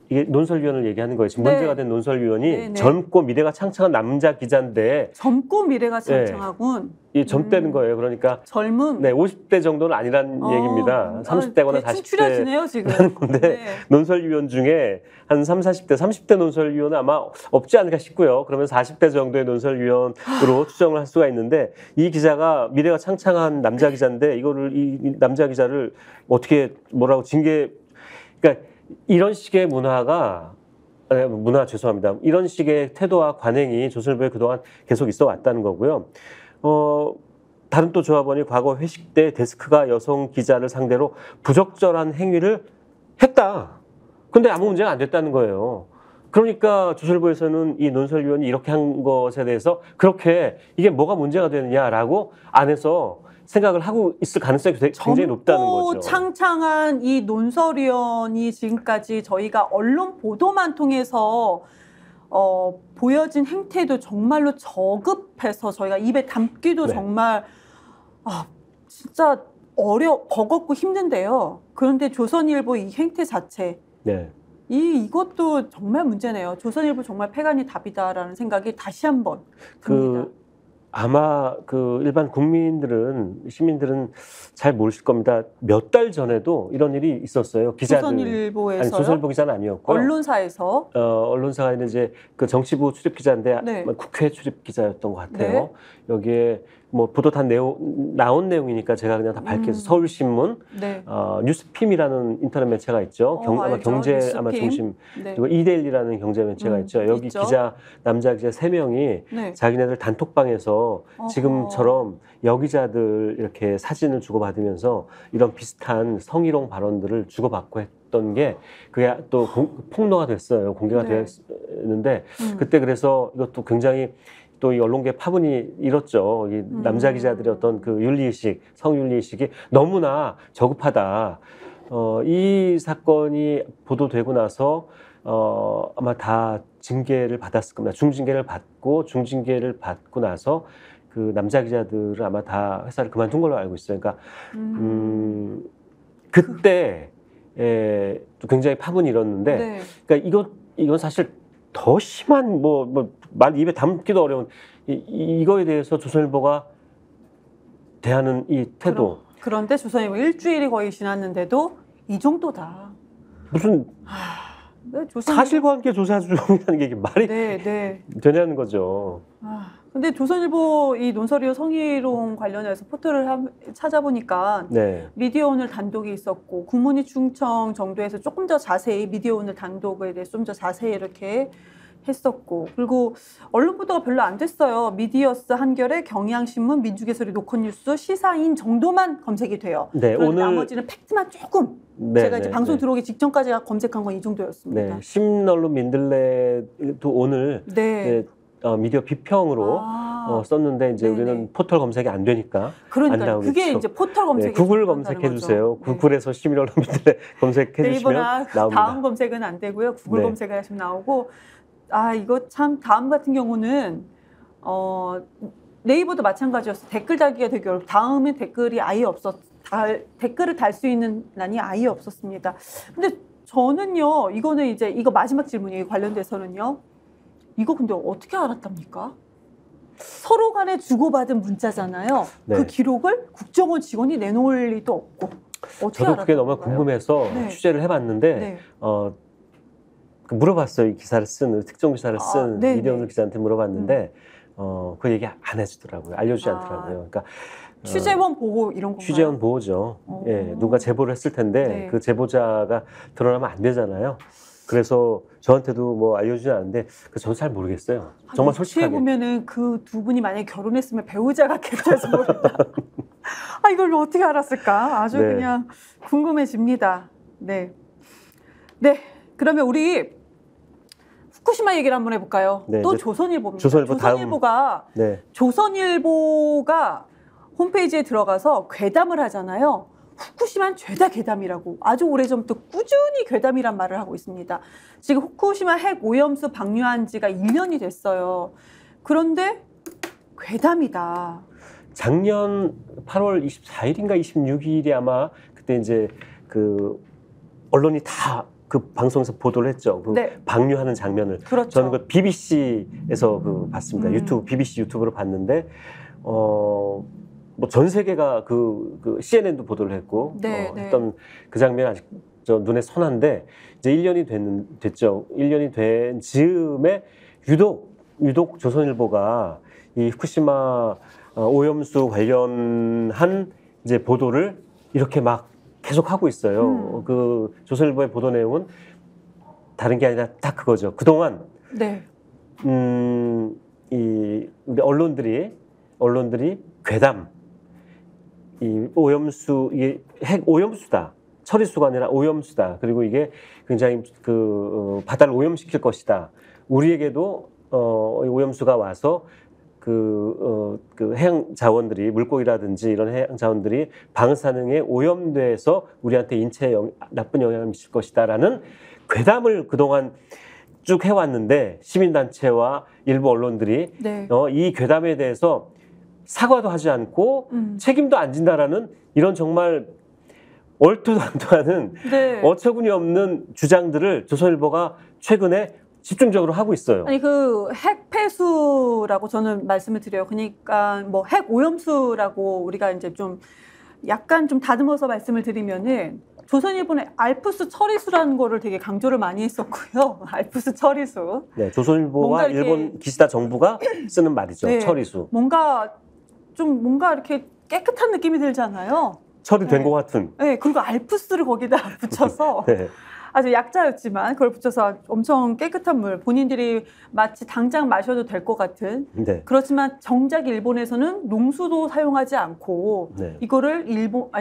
이게 논설위원을 얘기하는 거예요. 지금 네. 문제가 된 논설위원이 네, 네. 젊고 미래가 창창한 남자 기자인데 젊고 미래가 창창하군. 이 젊다는 거예요. 그러니까 젊음. 네, 50대 정도는 아니란 얘기입니다. 30대거나 대충 40대 추려지네요, 지금. 라는 건데 네. 논설위원 중에 한 30대 논설위원은 아마 없지 않을까 싶고요. 그러면 40대 정도의 논설위원으로 추정을 할 수가 있는데 이 기자가 미래가 창창한 남자 기자인데 이거를 이 남자 기자를 어떻게 뭐라고 그러니까 이런 식의 죄송합니다. 이런 식의 태도와 관행이 조선일보에 그동안 계속 있어 왔다는 거고요. 다른 또 조합원이 과거 회식 때 데스크가 여성 기자를 상대로 부적절한 행위를 했다. 근데 아무 문제가 안 됐다는 거예요. 그러니까 조선일보에서는 이 논설위원이 이렇게 한 것에 대해서 그렇게 이게 뭐가 문제가 되느냐라고 안에서 생각을 하고 있을 가능성이 굉장히 높다는 거죠. 창창한 이 논설위원이 지금까지 저희가 언론 보도만 통해서 보여진 행태도 정말로 저급해서 저희가 입에 담기도 네. 정말 진짜 버겁고 힘든데요. 그런데 조선일보 이 행태 자체 네. 이것도 정말 문제네요. 조선일보 정말 패관이 답이다라는 생각이 다시 한번 듭니다. 아마 그 일반 시민들은 잘 모르실 겁니다. 몇 달 전에도 이런 일이 있었어요. 기자들. 조선일보에서요? 아니, 조선일보 기자는 아니었고요. 언론사에서. 언론사가 이제 그 정치부 출입 기자인데 네. 국회 출입 기자였던 것 같아요. 네. 여기에 뭐 보도 다 나온 내용이니까 제가 그냥 다 밝혀서 서울신문, 네. 뉴스핌이라는 인터넷 매체가 있죠. 아마 알죠. 경제 뉴스핌. 아마 중심. 네. 그리고 이데일리라는 경제 매체가 있죠. 여기 있죠. 남자 기자 3명이 네. 자기네들 단톡방에서 지금처럼 여기자들 이렇게 사진을 주고받으면서 이런 비슷한 성희롱 발언들을 주고받고 했던 게 그게 또 폭로가 됐어요. 공개가 네. 됐는데 그때 그래서 이것도 굉장히 또 이 언론계 파문이 일었죠. 이 남자 기자들의 어떤 그 윤리의식, 성윤리의식이 너무나 저급하다. 이 사건이 보도되고 나서 아마 다 징계를 받았을 겁니다. 중징계를 받고 나서 그 남자 기자들은 아마 다 회사를 그만둔 걸로 알고 있어요. 그러니까 그때 또 굉장히 파문이 일었는데, 네. 그러니까 이건 사실 더 심한 말 입에 담기도 어려운 이거에 대해서 조선일보가 대하는 이 태도. 그런데 조선일보 일주일이 거의 지났는데도 이 정도다. 무슨 네, 사실과 함께 조사 중이라는 게 이게 말이 네. 되냐는 거죠. 근데 조선일보 이 논설위원 성희롱 관련해서 포털을 찾아보니까 네. 미디어오늘 단독이 있었고 국문위 충청 정도에서 조금 더 자세히 미디어오늘 단독에 대해서 좀 더 자세히 이렇게 했었고, 그리고 언론 보도가 별로 안 됐어요. 미디어스 한겨레, 경향신문, 민주개설이 노컷뉴스, 시사인 정도만 검색이 돼요. 네, 오늘 나머지는 팩트만 조금 제가 이제 방송 들어오기 직전까지 검색한 건 이 정도였습니다. 네, 신언론 민들레도 오늘 미디어 비평으로 썼는데 이제 우리는 포털 검색이 안 되니까 안 나오겠죠. 그게 이제 포털 검색. 구글 검색해 주세요. 구글에서 시민언론 민들레 검색해 주시면 나옵니다. 다음 검색은 안 되고요. 구글 검색을 하시면 나오고, 이거 참 다음 같은 경우는 네이버도 마찬가지였어. 댓글 달기가 되게 어렵고 다음에 댓글이 아예 댓글을 달 수 있는 난이 아예 없었습니다. 근데 저는요, 이거는 이제 이거 마지막 질문이 관련돼서는요. 이거 근데 어떻게 알았답니까? 서로 간에 주고받은 문자잖아요. 네. 그 기록을 국정원 직원이 내놓을 리도 없고. 어떻게 저도 그게 너무 알았던 건가요? 궁금해서 네. 취재를 해봤는데 네. 물어봤어요. 이 기사를 쓴 특정 기사를 쓴 네, 이대훈 네. 기자한테 물어봤는데 그 얘기 안 해주더라고요. 알려주지 않더라고요. 그러니까 취재원 보호 이런 건가요? 취재원 보호죠. 예, 누가 제보를 했을 텐데 네. 그 제보자가 드러나면 안 되잖아요. 그래서 저한테도 뭐 알려주지 않는데 저도 잘 모르겠어요. 정말 솔직하게. 보면은 그 두 분이 만약에 결혼했으면 배우자 같겠다 해서 모르겠다. 이걸 어떻게 알았을까? 아주 네. 그냥 궁금해집니다. 네. 네. 그러면 우리 후쿠시마 얘기를 한번 해볼까요? 네, 또 이제 조선일보입니다. 조선일보가 네. 조선일보가 홈페이지에 들어가서 괴담을 하잖아요. 후쿠시마는 죄다 괴담이라고 아주 오래전부터 꾸준히 괴담이란 말을 하고 있습니다. 지금 후쿠시마 핵 오염수 방류한 지가 1년이 됐어요. 그런데 괴담이다. 작년 8월 24일인가 26일이 아마 그때 이제 그 언론이 다 그 방송에서 보도를 했죠. 그 네. 방류하는 장면을. 그렇죠. 저는 그 BBC에서 BBC 유튜브로 봤는데 뭐 전 세계가 그 CNN도 보도를 했고 네, 했던 그 장면이 아직 저 눈에 선한데 이제 1년이 됐죠. 1년이 된 즈음에 유독 조선일보가 이 후쿠시마 오염수 관련한 이제 보도를 이렇게 막 계속 하고 있어요. 그 조선일보의 보도 내용은 다른 게 아니라 딱 그거죠. 그동안 네. 이 우리 언론들이 괴담, 이 오염수 이게 핵 오염수다. 처리수가 아니라 오염수다. 그리고 이게 굉장히 바다를 오염시킬 것이다. 우리에게도 오염수가 와서 그 해양 자원들이 물고기라든지 이런 해양 자원들이 방사능에 오염돼서 우리한테 인체에 나쁜 영향을 미칠 것이다라는 괴담을 그동안 쭉 해왔는데 시민단체와 일부 언론들이 네. 이 괴담에 대해서 사과도 하지 않고 책임도 안 진다라는 이런 정말 얼토당토하는 네. 어처구니 없는 주장들을 조선일보가 최근에 집중적으로 하고 있어요. 아니 그 핵폐수라고 저는 말씀을 드려요. 그러니까 뭐 핵 오염수라고 우리가 이제 좀 약간 좀 다듬어서 말씀을 드리면은 조선일보는 알프스 처리수라는 거를 되게 강조를 많이 했었고요. 알프스 처리수. 네, 조선일보와 일본 기시다 정부가 쓰는 말이죠. 네, 처리수. 뭔가 이렇게 깨끗한 느낌이 들잖아요. 처리된 네. 것 같은. 네, 그리고 알프스를 거기다 붙여서 네. 아주 약자였지만 그걸 붙여서 엄청 깨끗한 물, 본인들이 마치 당장 마셔도 될 것 같은. 네. 그렇지만 정작 일본에서는 농수도 사용하지 않고 네. 이거를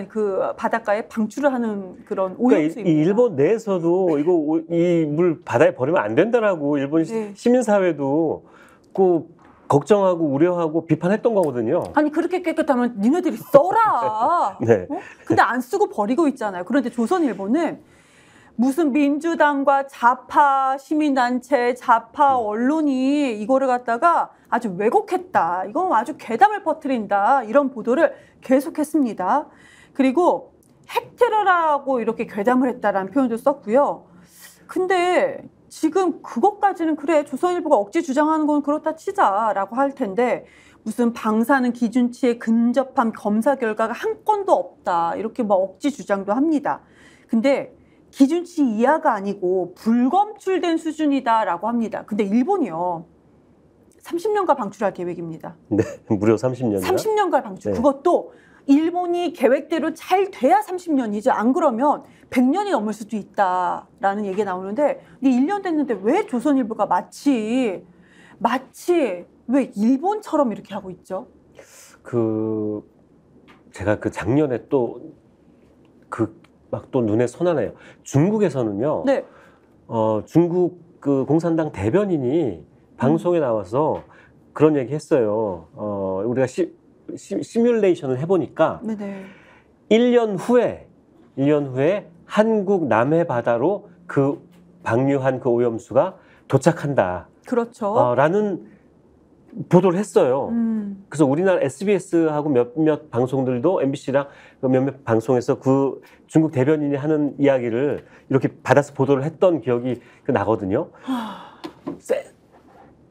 그 바닷가에 방출을 하는 그런 그러니까 오염수입니다. 이 일본 내에서도 이 물 바다에 버리면 안 된다라고 일본 네. 시민사회도 걱정하고 우려하고 비판했던 거거든요. 아니 그렇게 깨끗하면 니네들이 써라. 네. 근데 안 쓰고 버리고 있잖아요. 그런데 조선일보는 무슨 민주당과 좌파 시민단체, 좌파 언론이 이거를 갖다가 아주 왜곡했다. 이건 아주 괴담을 퍼뜨린다. 이런 보도를 계속했습니다. 그리고 핵테러라고 이렇게 괴담을 했다라는 표현도 썼고요. 근데 지금 그것까지는 그래 조선일보가 억지 주장하는 건 그렇다 치자라고 할 텐데 무슨 방사능 기준치에 근접한 검사 결과가 한 건도 없다. 이렇게 뭐 억지 주장도 합니다. 근데 기준치 이하가 아니고 불검출된 수준이다라고 합니다. 근데 일본이요. 30년간 방출할 계획입니다. 네, 무려 30년이나. 30년간 방출. 네. 그것도 일본이 계획대로 잘 돼야 30년이죠. 안 그러면 100년이 넘을 수도 있다라는 얘기가 나오는데 1년 됐는데 왜 조선일보가 마치 왜 일본처럼 이렇게 하고 있죠? 제가 작년에 또 눈에 선하네요. 중국에서는요. 네. 중국 공산당 대변인이 방송에 나와서 그런 얘기 했어요. 우리가 시뮬레이션을 해보니까 네네. 1년 후에 한국 남해 바다로 방류한 그 오염수가 도착한다. 그렇죠. 라는 보도를 했어요. 그래서 우리나라 SBS하고 몇몇 방송들도 MBC랑 몇몇 방송에서 그 중국 대변인이 하는 이야기를 이렇게 받아서 보도를 했던 기억이 나거든요.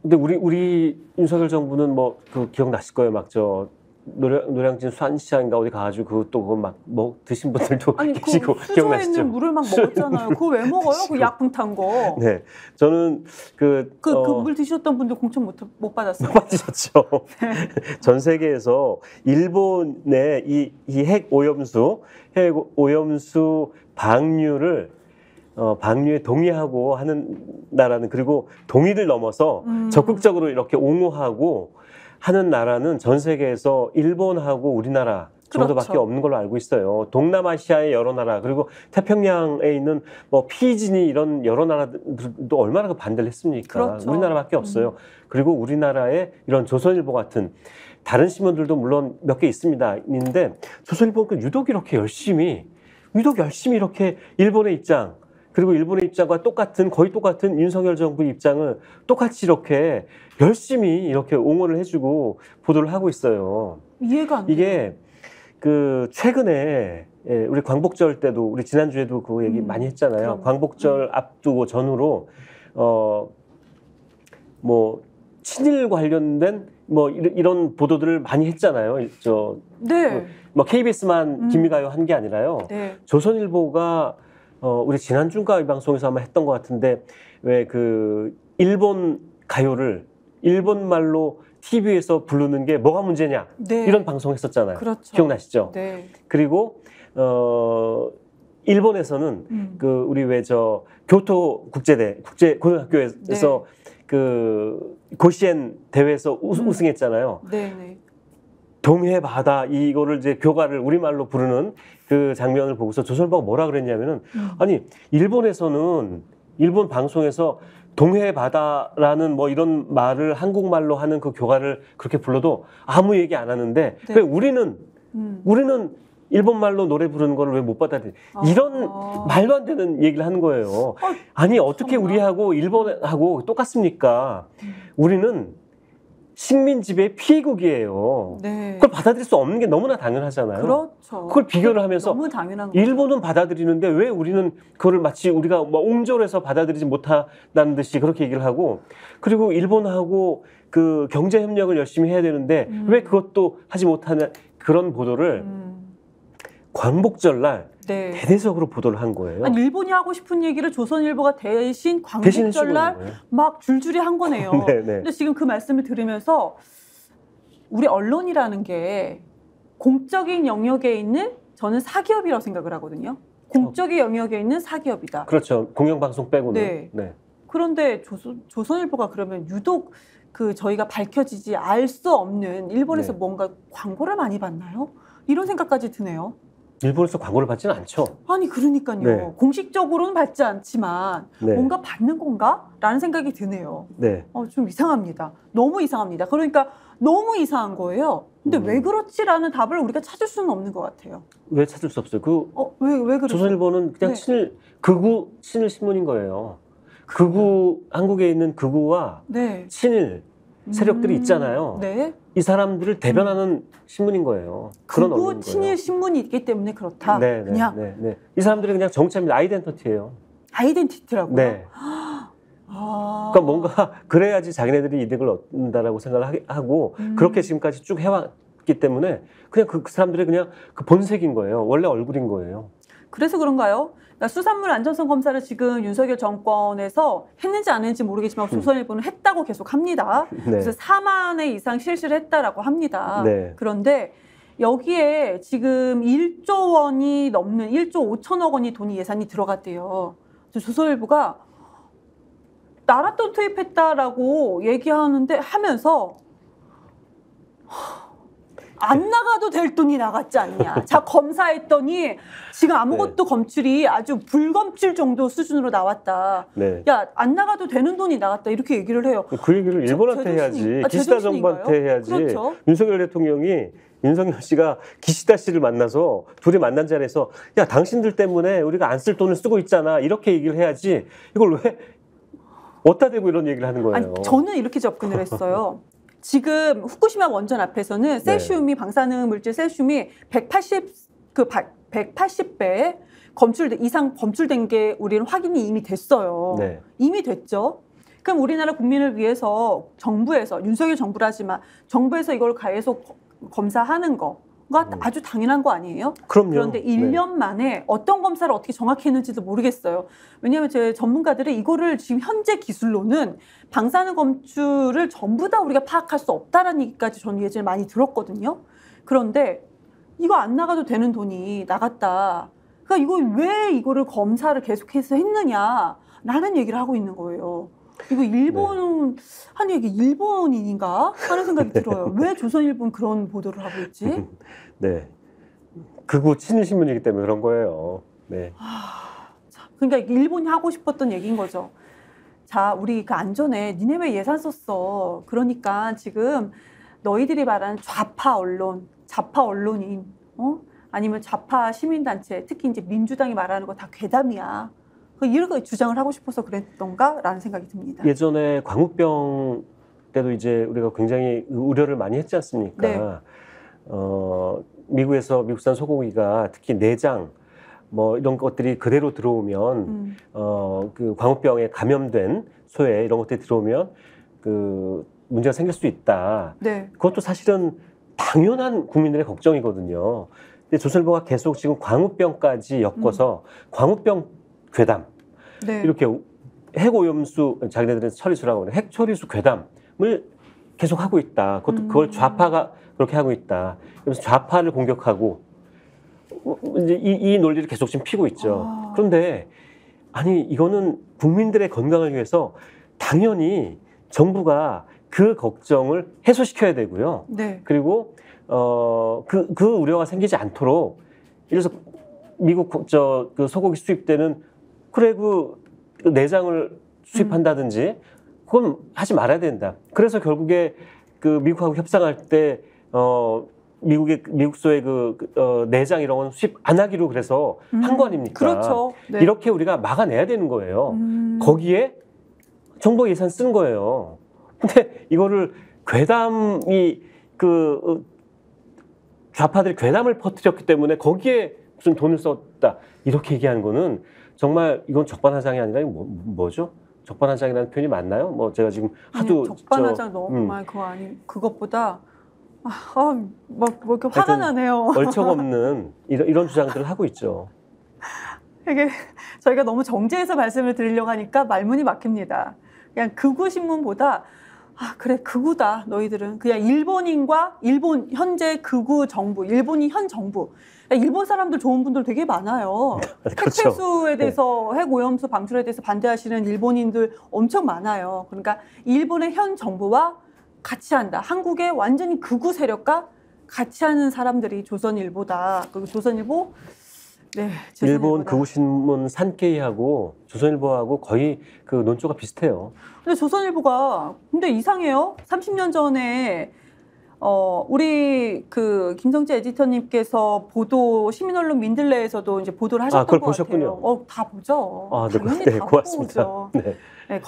근데 우리 윤석열 정부는 뭐 그 기억나실 거예요. 막 저 노량진 수산시장인가 어디 가가지고 그것도 그거 막 드신 분들도 아니, 계시고 그 수조에 기억나시죠? 있는 물을 막 먹었잖아요. 그거 왜 먹어요? 그 약품 탄 거. 네, 저는 그 물 드셨던 분들 공천 못 받았어요. 못 받으셨죠. 전 세계에서 일본의 이 핵 오염수 방류에 동의하고 하는 나라는, 그리고 동의를 넘어서 적극적으로 이렇게 옹호하고 하는 나라는 전 세계에서 일본하고 우리나라 정도밖에 그렇죠. 없는 걸로 알고 있어요. 동남아시아의 여러 나라, 그리고 태평양에 있는 뭐 피지니 이런 여러 나라들도 얼마나 그 반대를 했습니까? 그렇죠. 우리나라밖에 없어요. 그리고 우리나라의 이런 조선일보 같은 다른 신문들도 물론 몇 개 있습니다. 있는데 조선일보는 유독 열심히 이렇게 일본의 입장, 그리고 일본의 입장과 거의 똑같은 윤석열 정부의 입장을 똑같이 이렇게 열심히 이렇게 옹호를 해주고 보도를 하고 있어요. 이해가 안 돼요. 이게 그 최근에 우리 광복절 때도, 우리 지난주에도 그 얘기 많이 했잖아요. 광복절 앞두고 전후로 뭐 친일 관련된 뭐 이런 보도들을 많이 했잖아요. 네. 뭐 KBS만 김미가요 한 게 아니라요. 네. 조선일보가 우리 지난주인가 이 방송에서 아마 했던 것 같은데, 왜 그 일본 가요를 일본 말로 TV에서 부르는 게 뭐가 문제냐, 네. 이런 방송 했었잖아요. 그렇죠. 기억나시죠? 네. 그리고 일본에서는 그 우리 왜 저 교토 국제고등학교에서 그 고시엔 대회에서 우승했잖아요. 네. 동해 바다, 이거를 이제 교가를 우리말로 부르는 그 장면을 보고서 조선일보가 뭐라 그랬냐면은, 아니 일본 방송에서 동해 바다라는 뭐 이런 말을 한국말로 하는 그 교가를 그렇게 불러도 아무 얘기 안 하는데, 왜 우리는 일본 말로 노래 부르는 거를 왜 못 받아들이? 이런 말도 안 되는 얘기를 하는 거예요. 아니 어떻게 우리하고 일본하고 똑같습니까? 우리는 식민 지배 피해국이에요. 네. 그걸 받아들일 수 없는 게 너무나 당연하잖아요. 그렇죠. 그걸 비교를 하면서 너무 당연한 거죠. 일본은 받아들이는데 왜 우리는 그거를 마치 우리가 뭐 옹졸해서 받아들이지 못한다는 듯이 그렇게 얘기를 하고, 그리고 일본하고 그 경제 협력을 열심히 해야 되는데 왜 그것도 하지 못하는 그런 보도를 광복절날 대대적으로 보도를 한 거예요. 아니, 일본이 하고 싶은 얘기를 조선일보가 대신 광복절날 막 줄줄이 한 거네요. 근데 지금 그 말씀을 들으면서 우리 언론이라는 게 공적인 영역에 있는, 저는 사기업이라고 생각을 하거든요. 공적인 영역에 있는 사기업이다. 그렇죠. 공영방송 빼고는. 네. 그런데 조선일보가 그러면 유독 그 저희가 밝혀지지 알 수 없는 일본에서 뭔가 광고를 많이 받나요? 이런 생각까지 드네요. 일본에서 광고를 받지는 않죠. 아니 그러니까요. 공식적으로는 받지 않지만 뭔가 받는 건가? 라는 생각이 드네요. 좀 이상합니다. 너무 이상합니다. 그러니까 너무 이상한 거예요. 근데 왜 그렇지라는 답을 우리가 찾을 수는 없는 것 같아요. 왜 찾을 수 없어요? 왜 그렇죠? 조선일보는 그냥 극우 친일 신문인 거예요. 한국에 있는 극우와 친일 세력들이 있잖아요. 이 사람들을 대변하는 신문인 거예요. 그런 극우 친일 신문이 있기 때문에 그렇다. 그냥 이 사람들이 그냥 정체입니다. 아이덴티티예요. 아이덴티티라고요? 그러니까 뭔가 그래야지 자기네들이 이득을 얻는다라고 생각을 하고 그렇게 지금까지 쭉 해왔기 때문에 그냥 그 사람들이 그냥 그 본색인 거예요. 원래 얼굴인 거예요. 그래서 그런가요? 그러니까 수산물 안전성 검사를 지금 윤석열 정권에서 했는지 안 했는지 모르겠지만 조선일보는 했다고 계속 합니다. 그래서 4만 회 이상 실시를 했다라고 합니다. 그런데 여기에 지금 1조 원이 넘는 1조 5천억 원이 돈이 예산이 들어갔대요. 조선일보가 나랏돈 투입했다라고 얘기하는데 하면서 안 나가도 될 돈이 나갔지 않냐. 자, 검사했더니 지금 아무것도 검출이 아주 불검출 정도 수준으로 나왔다. 야, 안 나가도 되는 돈이 나갔다. 이렇게 얘기를 해요. 그 얘기를 일본한테 해야지. 기시다 정부한테 해야지. 그렇죠. 윤석열 대통령이, 윤석열 씨가 기시다 씨를 만나서 둘이 만난 자리에서 야, 당신들 때문에 우리가 안 쓸 돈을 쓰고 있잖아. 이렇게 얘기를 해야지. 이걸 왜 어디다 대고 이런 얘기를 하는 거예요? 아니, 저는 이렇게 접근을 했어요. 지금 후쿠시마 원전 앞에서는 세슘이 방사능 물질 세슘이 180배 이상 검출된 게 우리는 확인이 이미 됐어요. 네. 이미 됐죠. 그럼 우리나라 국민을 위해서 정부에서 윤석열 정부라지만 정부에서 이걸 계속 검사하는 거가 아주 당연한 거 아니에요? 그럼요. 그런데 1년 만에 어떤 검사를 어떻게 정확히 했는지도 모르겠어요. 왜냐하면 제 전문가들은 이거를 지금 현재 기술로는 방사능 검출을 전부 다 우리가 파악할 수 없다라는 얘기까지 저는 예전에 많이 들었거든요. 그런데 이거 안 나가도 되는 돈이 나갔다. 그러니까 이거를 검사를 계속해서 했느냐라는 얘기를 하고 있는 거예요. 이거 일본 한 얘기 일본인인가 하는 생각이 들어요. 왜 조선일보는 그런 보도를 하고 있지? 네, 극우 친일 신문이기 때문에 그런 거예요. 네. 그러니까 일본이 하고 싶었던 얘기인 거죠. 자, 우리 그 안전에 니네 왜 예산 썼어? 그러니까 지금 너희들이 말하는 좌파 언론인, 아니면 좌파 시민단체, 특히 이제 민주당이 말하는 거 다 괴담이야. 이런 거 주장을 하고 싶어서 그랬던가라는 생각이 듭니다. 예전에 광우병 때도 이제 우리가 굉장히 우려를 많이 했지 않습니까? 네. 미국에서 미국산 소고기가 특히 내장 뭐 이런 것들이 그대로 들어오면 그 광우병에 감염된 소에 이런 것들이 들어오면 그 문제가 생길 수 있다. 네. 그것도 사실은 당연한 국민들의 걱정이거든요. 근데 조선일보가 계속 지금 광우병까지 엮어서 광우병 괴담 네. 이렇게 핵오염수 자기네들은 처리수라고 하는 핵처리수 괴담을 계속 하고 있다. 그걸 좌파가 그렇게 하고 있다. 그래서 좌파를 공격하고 이제 이 논리를 계속 지금 피고 있죠. 그런데 아니 이거는 국민들의 건강을 위해서 당연히 정부가 그 걱정을 해소시켜야 되고요. 네. 그리고 그 우려가 생기지 않도록 예를 들어서 미국 그 소고기 수입 때는 그래 그 내장을 수입한다든지 그건 하지 말아야 된다. 그래서 결국에 그 미국하고 협상할 때 미국소의 내장 이런 건 수입 안 하기로 그래서 한 거 아닙니까? 그렇죠. 네. 이렇게 우리가 막아내야 되는 거예요. 거기에 정부 예산 쓴 거예요. 근데 이거를 괴담이 좌파들이 괴담을 퍼뜨렸기 때문에 거기에 무슨 돈을 썼다 이렇게 얘기하는 거는 정말 이건 적반하장이 아니라 뭐죠? 적반하장이라는 표현이 맞나요? 뭐 제가 지금 하도 적반하장 너무 그것보다 뭐 이렇게 화가 나네요. 얼척없는 이런 주장들을 하고 있죠. 이게 저희가 너무 정제해서 말씀을 드리려고 하니까 말문이 막힙니다. 그냥 극우 신문보다 그래 극우다 너희들은 그냥 일본 현재 극우 정부 일본이 현 정부 일본 사람들 좋은 분들 되게 많아요. 그렇죠. 핵폐수에 대해서 핵오염수 방출에 대해서 반대하시는 일본인들 엄청 많아요. 그러니까 일본의 현 정부와 같이 한다. 한국의 완전히 극우 세력과 같이 하는 사람들이 조선일보다. 그리고 조선일보 일본 극우 신문 산케이하고 조선일보하고 거의 그 논조가 비슷해요. 근데 조선일보가 근데 이상해요. 30년 전에 우리 그 김성재 에디터님께서 시민언론 민들레에서도 이제 보도를 하셨던 그걸 것 보셨군요. 같아요. 다 보죠. 당연히 네, 다 고맙습니다. 보죠. 네. 네,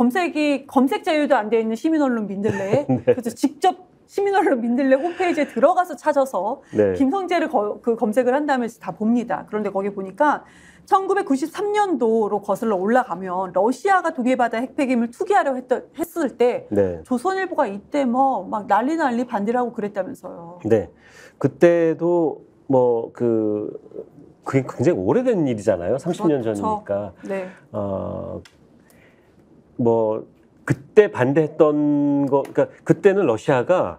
검색 자유도 안 돼 있는 시민언론 민들레. 네. 그래서 직접 시민언론 민들레 홈페이지에 들어가서 찾아서 김성재를 검색을 한 다음에 다 봅니다. 그런데 거기 보니까 1993년도로 거슬러 올라가면 러시아가 동해바다 핵폐기물 투기하려고 했을 때 조선일보가 이때 막 난리 반대를 하고 그랬다면서요. 네, 그때도 그게 굉장히 오래된 일이잖아요. 30년 그렇죠. 전이니까. 네. 그때 반대했던 그러니까 그때는 러시아가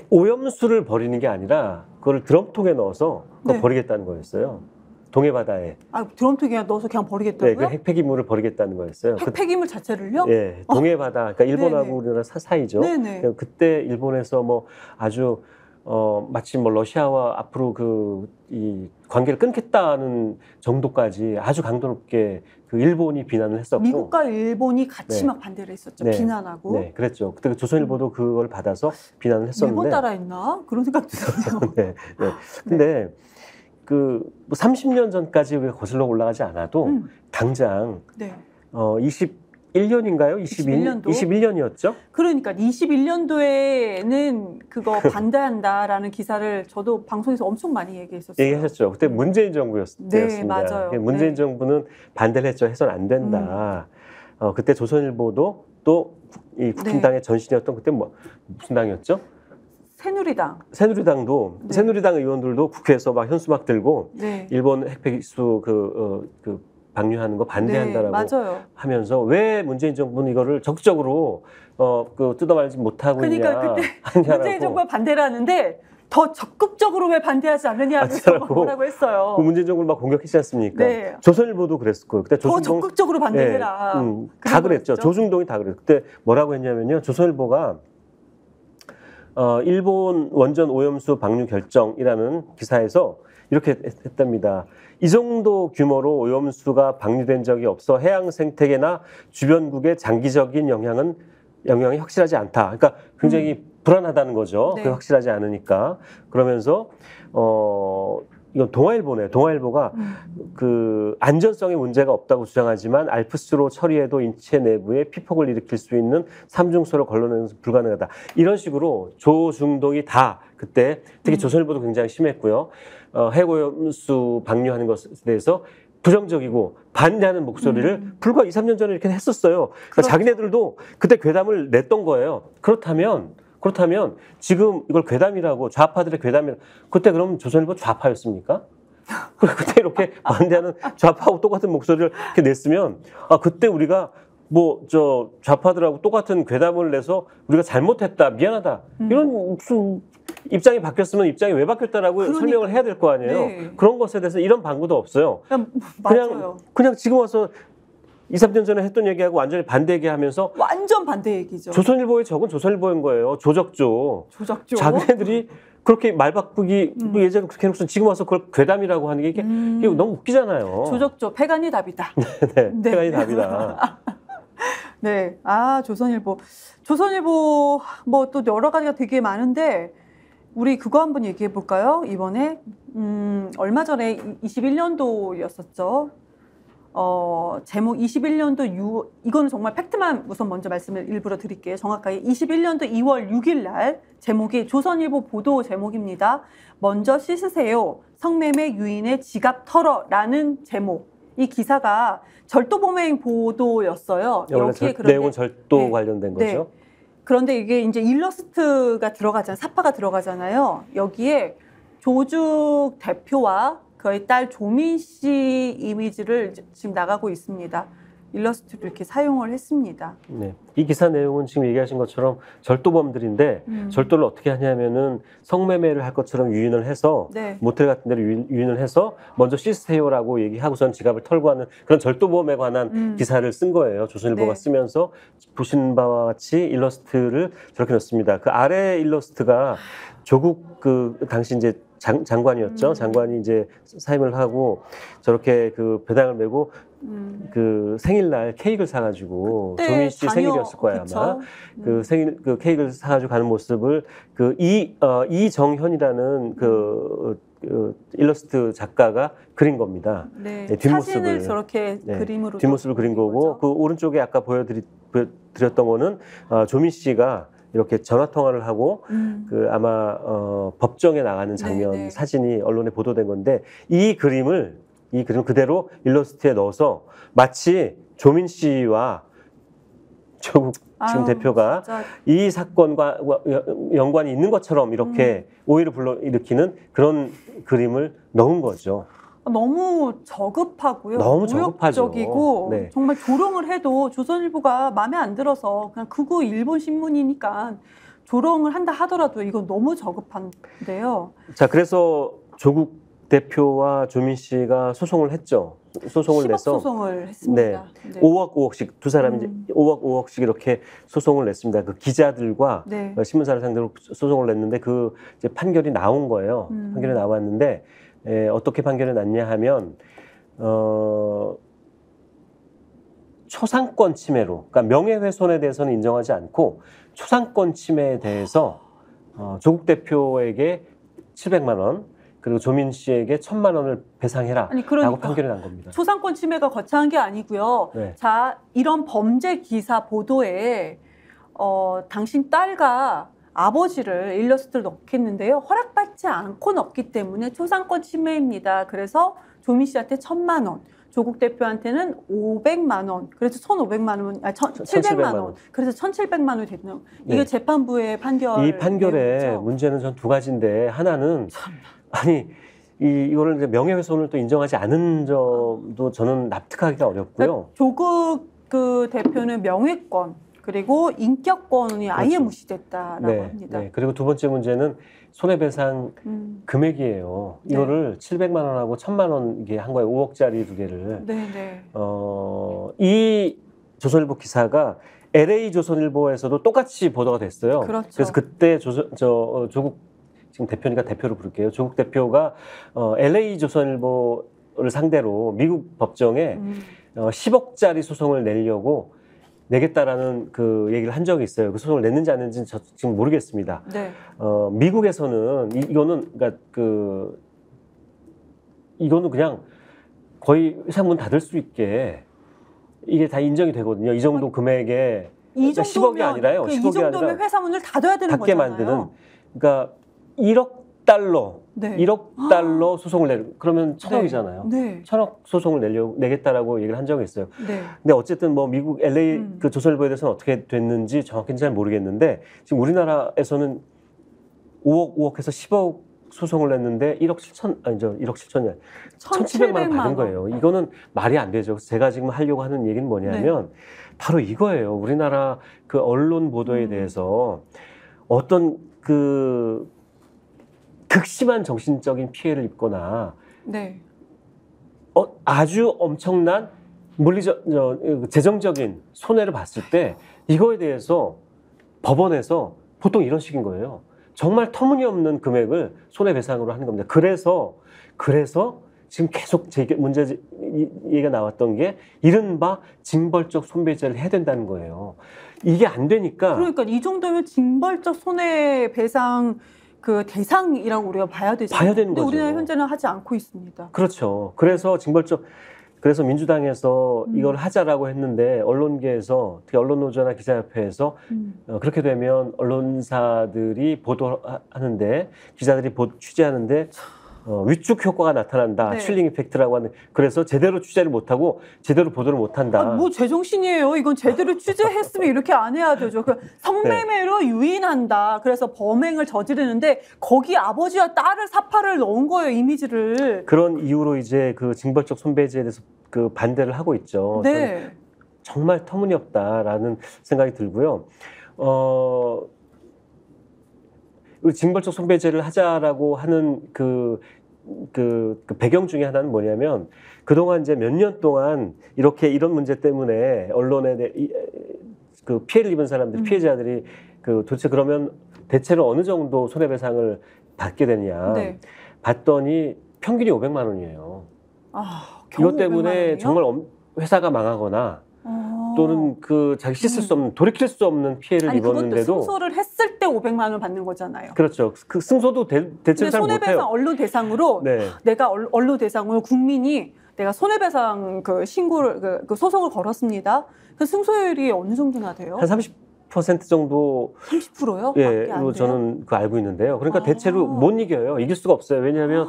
오염수를 버리는 게 아니라 그걸 드럼통에 넣어서 그걸 버리겠다는 거였어요. 동해바다에. 드럼통에 넣어서 그냥 버리겠다고요? 네, 그 핵폐기물을 버리겠다는 거였어요. 핵폐기물 자체를요? 네, 동해바다. 그러니까 일본하고 우리나라 사이죠. 네네. 그때 일본에서 아주 마치 러시아와 앞으로 이 관계를 끊겠다는 정도까지 아주 강도 높게 그 일본이 비난을 했었고 미국과 일본이 같이 막 반대를 했었죠. 비난하고. 네, 그랬죠. 그때 조선일보도 그걸 받아서 비난을 했었는데. 일본 따라했나? 그런 생각도 드네요. 네. 근데 30년 전까지 우리가 거슬러 올라가지 않아도 당장 21년인가요? 21년도. 21년이었죠? 그러니까 21년도에는 그거 반대한다라는 기사를 저도 방송에서 엄청 많이 얘기했었어요. 얘기하셨죠. 그때 문재인 정부였습니다. 네, 맞아요. 문재인 네. 정부는 반대를 했죠. 해서는 안 된다. 그때 조선일보도 또 이 국힘당의 전신이었던 그때 무슨 당이었죠? 새누리당. 새누리당도 네. 새누리당 의원들도 국회에서 막 현수막 들고 네. 일본 핵폐기수 그 방류하는 거 반대한다라고 맞아요. 하면서 왜 문재인 정부는 이거를 적극적으로 그 뜯어말지 못하고 그러니까 있냐 그때 하냐라고. 문재인 정부가 반대를 하는데 더 적극적으로 왜 반대하지 않느냐고 뭐라고 했어요. 그 문재인 정부를 막 공격했지 않습니까? 네. 조선일보도 그랬을 거예요. 그때 더 적극적으로 반대해라. 다 그랬죠. 조중동이 다 그랬어요. 그때 뭐라고 했냐면요. 조선일보가 일본 원전 오염수 방류 결정이라는 기사에서 이렇게 했답니다. 이 정도 규모로 오염수가 방류된 적이 없어 해양 생태계나 주변국의 장기적인 영향이 확실하지 않다. 그러니까 굉장히 불안하다는 거죠. 네. 그게 확실하지 않으니까. 그러면서 이건 동아일보네. 동아일보가 그 안전성에 문제가 없다고 주장하지만 알프스로 처리해도 인체 내부에 피폭을 일으킬 수 있는 삼중소를 걸러내는 것은 불가능하다. 이런 식으로 조중동이 다 그때 특히 조선일보도 굉장히 심했고요. 핵오염수 방류하는 것에 대해서 부정적이고 반대하는 목소리를 불과 2, 3년 전에 이렇게 했었어요. 그러니까 그렇죠. 자기네들도 그때 괴담을 냈던 거예요. 그렇다면 지금 이걸 괴담이라고 좌파들의 괴담이라고 그때 그럼 조선일보 좌파였습니까? 그때 이렇게 반대하는 좌파하고 똑같은 목소리를 이렇게 냈으면 그때 우리가 좌파들하고 똑같은 괴담을 내서 우리가 잘못했다 미안하다 이런 무슨 입장이 바뀌었으면 입장이 왜 바뀌었다라고 설명을 해야 될 거 아니에요. 네. 그런 것에 대해서 이런 방구도 없어요. 맞아요. 그냥 지금 와서 2, 3년 전에 했던 얘기하고 완전히 반대 얘기하면서 완전 반대 얘기죠. 조선일보의 적은 조선일보인 거예요. 조적조. 자기네들이 그렇게 말 바꾸기 예전에 그렇게 해놓고서 지금 와서 그걸 괴담이라고 하는 게 이게 너무 웃기잖아요. 조적조 패간이 답이다. 네, 패간이 답이다. 네, 조선일보 뭐 또 여러 가지가 되게 많은데 우리 그거 한번 얘기해 볼까요? 이번에 얼마 전에 21년도였었죠. 제목 21년도 이거는 정말 팩트만 우선 먼저 말씀을 일부러 드릴게요. 정확하게 21년도 2월 6일 날 제목이 조선일보 보도 제목입니다. 먼저 씻으세요. 성매매 유인의 지갑 털어라는 제목. 이 기사가 절도범행 보도였어요. 여기에 내용은 절도 관련된 거죠. 네. 그런데 이게 이제 일러스트가 들어가잖아요. 사파가 들어가잖아요. 여기에 조죽 대표와 그의 딸 조민 씨 이미지를 지금 나가고 있습니다. 일러스트를 이렇게 사용을 했습니다. 네. 이 기사 내용은 지금 얘기하신 것처럼 절도범들인데 절도를 어떻게 하냐면은 성매매를 할 것처럼 유인을 해서 모텔 같은 데로 유인을 해서 먼저 씻으세요라고 얘기하고선 지갑을 털고 하는 그런 절도범에 관한 기사를 쓴 거예요. 조선일보가 쓰면서 보신 바와 같이 일러스트를 저렇게 넣습니다. 그 아래 일러스트가 조국 당시 이제 장관이었죠. 장관이 이제 사임을 하고 저렇게 그 배당을 메고 그 생일날 케이크를 사가지고 조민 씨 생일이었을 거야 아마. 그 생일 그 케이크를 사가지고 가는 모습을 그 이정현이라는 그 일러스트 작가가 그린 겁니다. 네, 뒷모습을 사진을 저렇게 그림으로 뒷모습을 그린 거고 그 오른쪽에 아까 보여드렸던 거는 조민 씨가 이렇게 전화 통화를 하고 그 아마 법정에 나가는 장면 사진이 언론에 보도된 건데 이 그림을 그대로 일러스트에 넣어서 마치 조민 씨와 조국 지금 대표가 진짜. 이 사건과 연관이 있는 것처럼 이렇게 오해를 불러일으키는 그런 그림을 넣은 거죠. 너무 저급하고요. 너무 저급하죠. 모욕적이고 정말 조롱을 해도 조선일보가 마음에 안 들어서 그냥 극우 일본 신문이니까 조롱을 한다 하더라도 이건 너무 저급한데요. 자, 그래서 조국 대표와 조민 씨가 소송을 했죠. 소송을 내서 소송을 했습니다. 5억 5억씩 두 사람이 이제 5억 5억씩 이렇게 소송을 냈습니다. 그 기자들과 신문사를 상대로 소송을 냈는데 그 이제 판결이 나온 거예요. 판결이 나왔는데 어떻게 판결이 났냐 하면 초상권 침해로, 그러니까 명예훼손에 대해서는 인정하지 않고 초상권 침해에 대해서 조국 대표에게 700만 원, 그리고 조민 씨에게 1,000만 원을 배상해라 아니, 라고 그러니까 판결이 난 겁니다. 초상권 침해가 거창한 게 아니고요. 네. 자, 이런 범죄 기사 보도에 당신 딸과 아버지를 일러스트를 넣겠는데요. 허락받지 않고 넣기 때문에 초상권 침해입니다. 그래서 조민 씨한테 1,000만 원, 조국 대표한테는 500만 원, 그래서 1,500만 원, 700만 원, 그래서 1,700만 원이 됐네요. 이게 네. 재판부의 판결. 이 판결의 내용이죠. 문제는 전 두 가지인데 하나는 아니 이거를 이제 명예훼손을 또 인정하지 않은 점도 저는 납득하기가 어렵고요. 그러니까 조국 그 대표는 명예권 그리고 인격권이 아예 그렇죠. 무시됐다라고 네, 합니다. 네. 그리고 두 번째 문제는 손해배상 금액이에요. 네. 이거를 700만 원하고 1,000만 원 이게 한 거예요. 5억짜리 두 개를. 네, 네. 이 조선일보 기사가 LA 조선일보에서도 똑같이 보도가 됐어요. 그렇죠. 그래서 그때 조국 지금 대표니까 대표로 부를게요. 조국 대표가 LA 조선일보를 상대로 미국 법정에 10억짜리 소송을 내겠다라는 그 얘기를 한 적이 있어요. 그 소송을 냈는지 안 냈는지는 저 지금 모르겠습니다. 네. 미국에서는 이거는 그러니까 이거는 그냥 거의 회사 문 닫을 수 있게 이게 다 인정이 되거든요. 이 정도 금액에 이 그러니까 10억이 아니라요. 이 10억이 정도면 아니라 회사 문을 닫아야 되는 닫게 거잖아요. 만드는 그러니까 1억 달러, 네. 1억 달러 소송을 그러면 1,000억이잖아요. 네. 1,000억 소송을 내겠다라고 얘기를 한 적이 있어요. 네. 근데 어쨌든 뭐 미국 LA 그 조선일보에 대해서는 어떻게 됐는지 정확히는 잘 모르겠는데 지금 우리나라에서는 5억에서 10억 소송을 냈는데 1억 7천이 1,700만 원 받은 거예요. 이거는 말이 안 되죠. 그래서 제가 지금 하려고 하는 얘기는 뭐냐면 바로 이거예요. 우리나라 그 언론 보도에 대해서 어떤 그 극심한 정신적인 피해를 입거나 네. 아주 엄청난 재정적인 손해를 봤을 때 이거에 대해서 법원에서 보통 이런 식인 거예요. 정말 터무니없는 금액을 손해배상으로 하는 겁니다. 그래서 지금 계속 문제 얘기가 나왔던 게 이른바 징벌적 손배제를 해야 된다는 거예요. 이게 안 되니까. 그러니까 이 정도면 징벌적 손해배상 그 대상이라고 우리가 봐야 되잖아요. 봐야 되는 근데 거죠. 우리나라 현재는 하지 않고 있습니다. 그렇죠. 그래서 민주당에서 이걸 하자라고 했는데 언론계에서 특히 언론노조나 기자협회에서 그렇게 되면 언론사들이 보도하는데 기자들이 취재하는데 위축 효과가 나타난다. 네. 칠링 이펙트라고 하는. 그래서 제대로 취재를 못하고 제대로 보도를 못한다. 뭐 제정신이에요. 이건 제대로 취재했으면 이렇게 안 해야 되죠. 그 성매매로 유인한다. 그래서 범행을 저지르는데 거기 아버지와 딸을 사파를 넣은 거예요. 이미지를. 그런 이유로 이제 그 징벌적 손배제에 대해서 그 반대를 하고 있죠. 네. 정말 터무니없다라는 생각이 들고요. 우리 징벌적 손배제를 하자라고 하는 그 배경 중에 하나는 뭐냐면 그동안 이제 몇 년 동안 이런 문제 때문에 언론에 그 피해를 입은 사람들, 피해자들이 도대체 그러면 대체로 어느 정도 손해배상을 받게 되냐 네. 봤더니 평균이 500만 원이에요. 겨우 이것 때문에 500만 원이요? 정말 회사가 망하거나 또는 자기 씻을 수 없는, 돌이킬 수 없는 피해를 아니, 입었는데도 그것도 승소를 했을 때 500만 원 받는 거잖아요. 그렇죠. 그 승소도 대체로 근데 잘 손해배상 못해요. 언론 대상으로 네. 내가 언론 대상으로 국민이 내가 손해배상 신고를 소송을 걸었습니다. 그 승소율이 어느 정도나 돼요? 한 30% 정도 30%요? 예, 밖에 안 돼요? 저는 알고 있는데요. 그러니까 대체로 못 이겨요. 이길 수가 없어요. 왜냐하면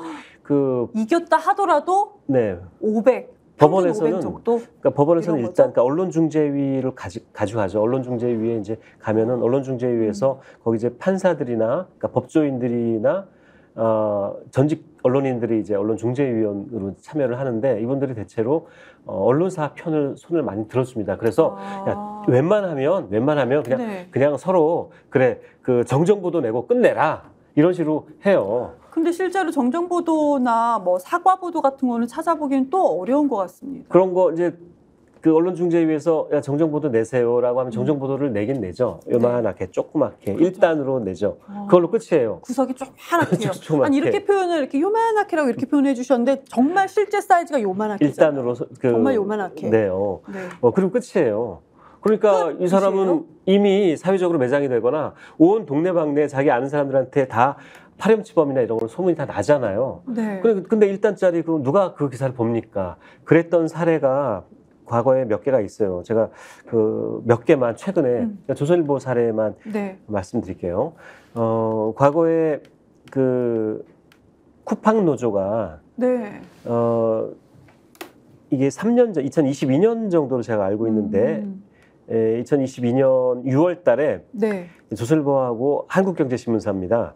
이겼다 하더라도 네. 500. 법원에서는 500 정도? 그러니까 법원에서는 이런 일단 언론중재위를 가져가죠. 언론중재위에 이제 가면은 언론중재위에서 거기 이제 판사들이나 그러니까 법조인들이나 전직 언론인들이 이제 언론중재위원으로 참여를 하는데 이분들이 대체로 언론사 편을 손을 많이 들었습니다. 그래서 야, 웬만하면 그냥 서로 그래 그 정정보도 내고 끝내라 이런 식으로 해요. 근데 실제로 정정보도나 뭐 사과보도 같은 거는 찾아보기엔 또 어려운 것 같습니다. 그런 거 이제 그 언론중재위에서 야, 정정보도 내세요라고 하면 정정보도를 내긴 내죠. 요만하게 조그맣게 그렇죠. 1단으로 내죠. 그걸로 끝이에요. 구석이 조그맣게요. 조그맣게. 아니 이렇게 표현을 이렇게 요만하게라고 이렇게 표현해 주셨는데 정말 실제 사이즈가 요만하게 1단으로 정말 요만하게. 네요. 네. 그리고 끝이에요. 그러니까 이 사람은 끝이에요? 이미 사회적으로 매장이 되거나 온 동네방네 자기 아는 사람들한테 다 파렴치범이나 이런 걸 소문이 다 나잖아요. 네. 근데 1단짜리 그 누가 그 기사를 봅니까? 그랬던 사례가 과거에 몇 개가 있어요. 제가 그 몇 개만 최근에 조선일보 사례만 네. 말씀드릴게요. 과거에 그 쿠팡 노조가 네. 이게 3년 전, 2022년 정도로 제가 알고 있는데 2022년 6월 달에 네. 조선일보하고 한국경제신문사입니다.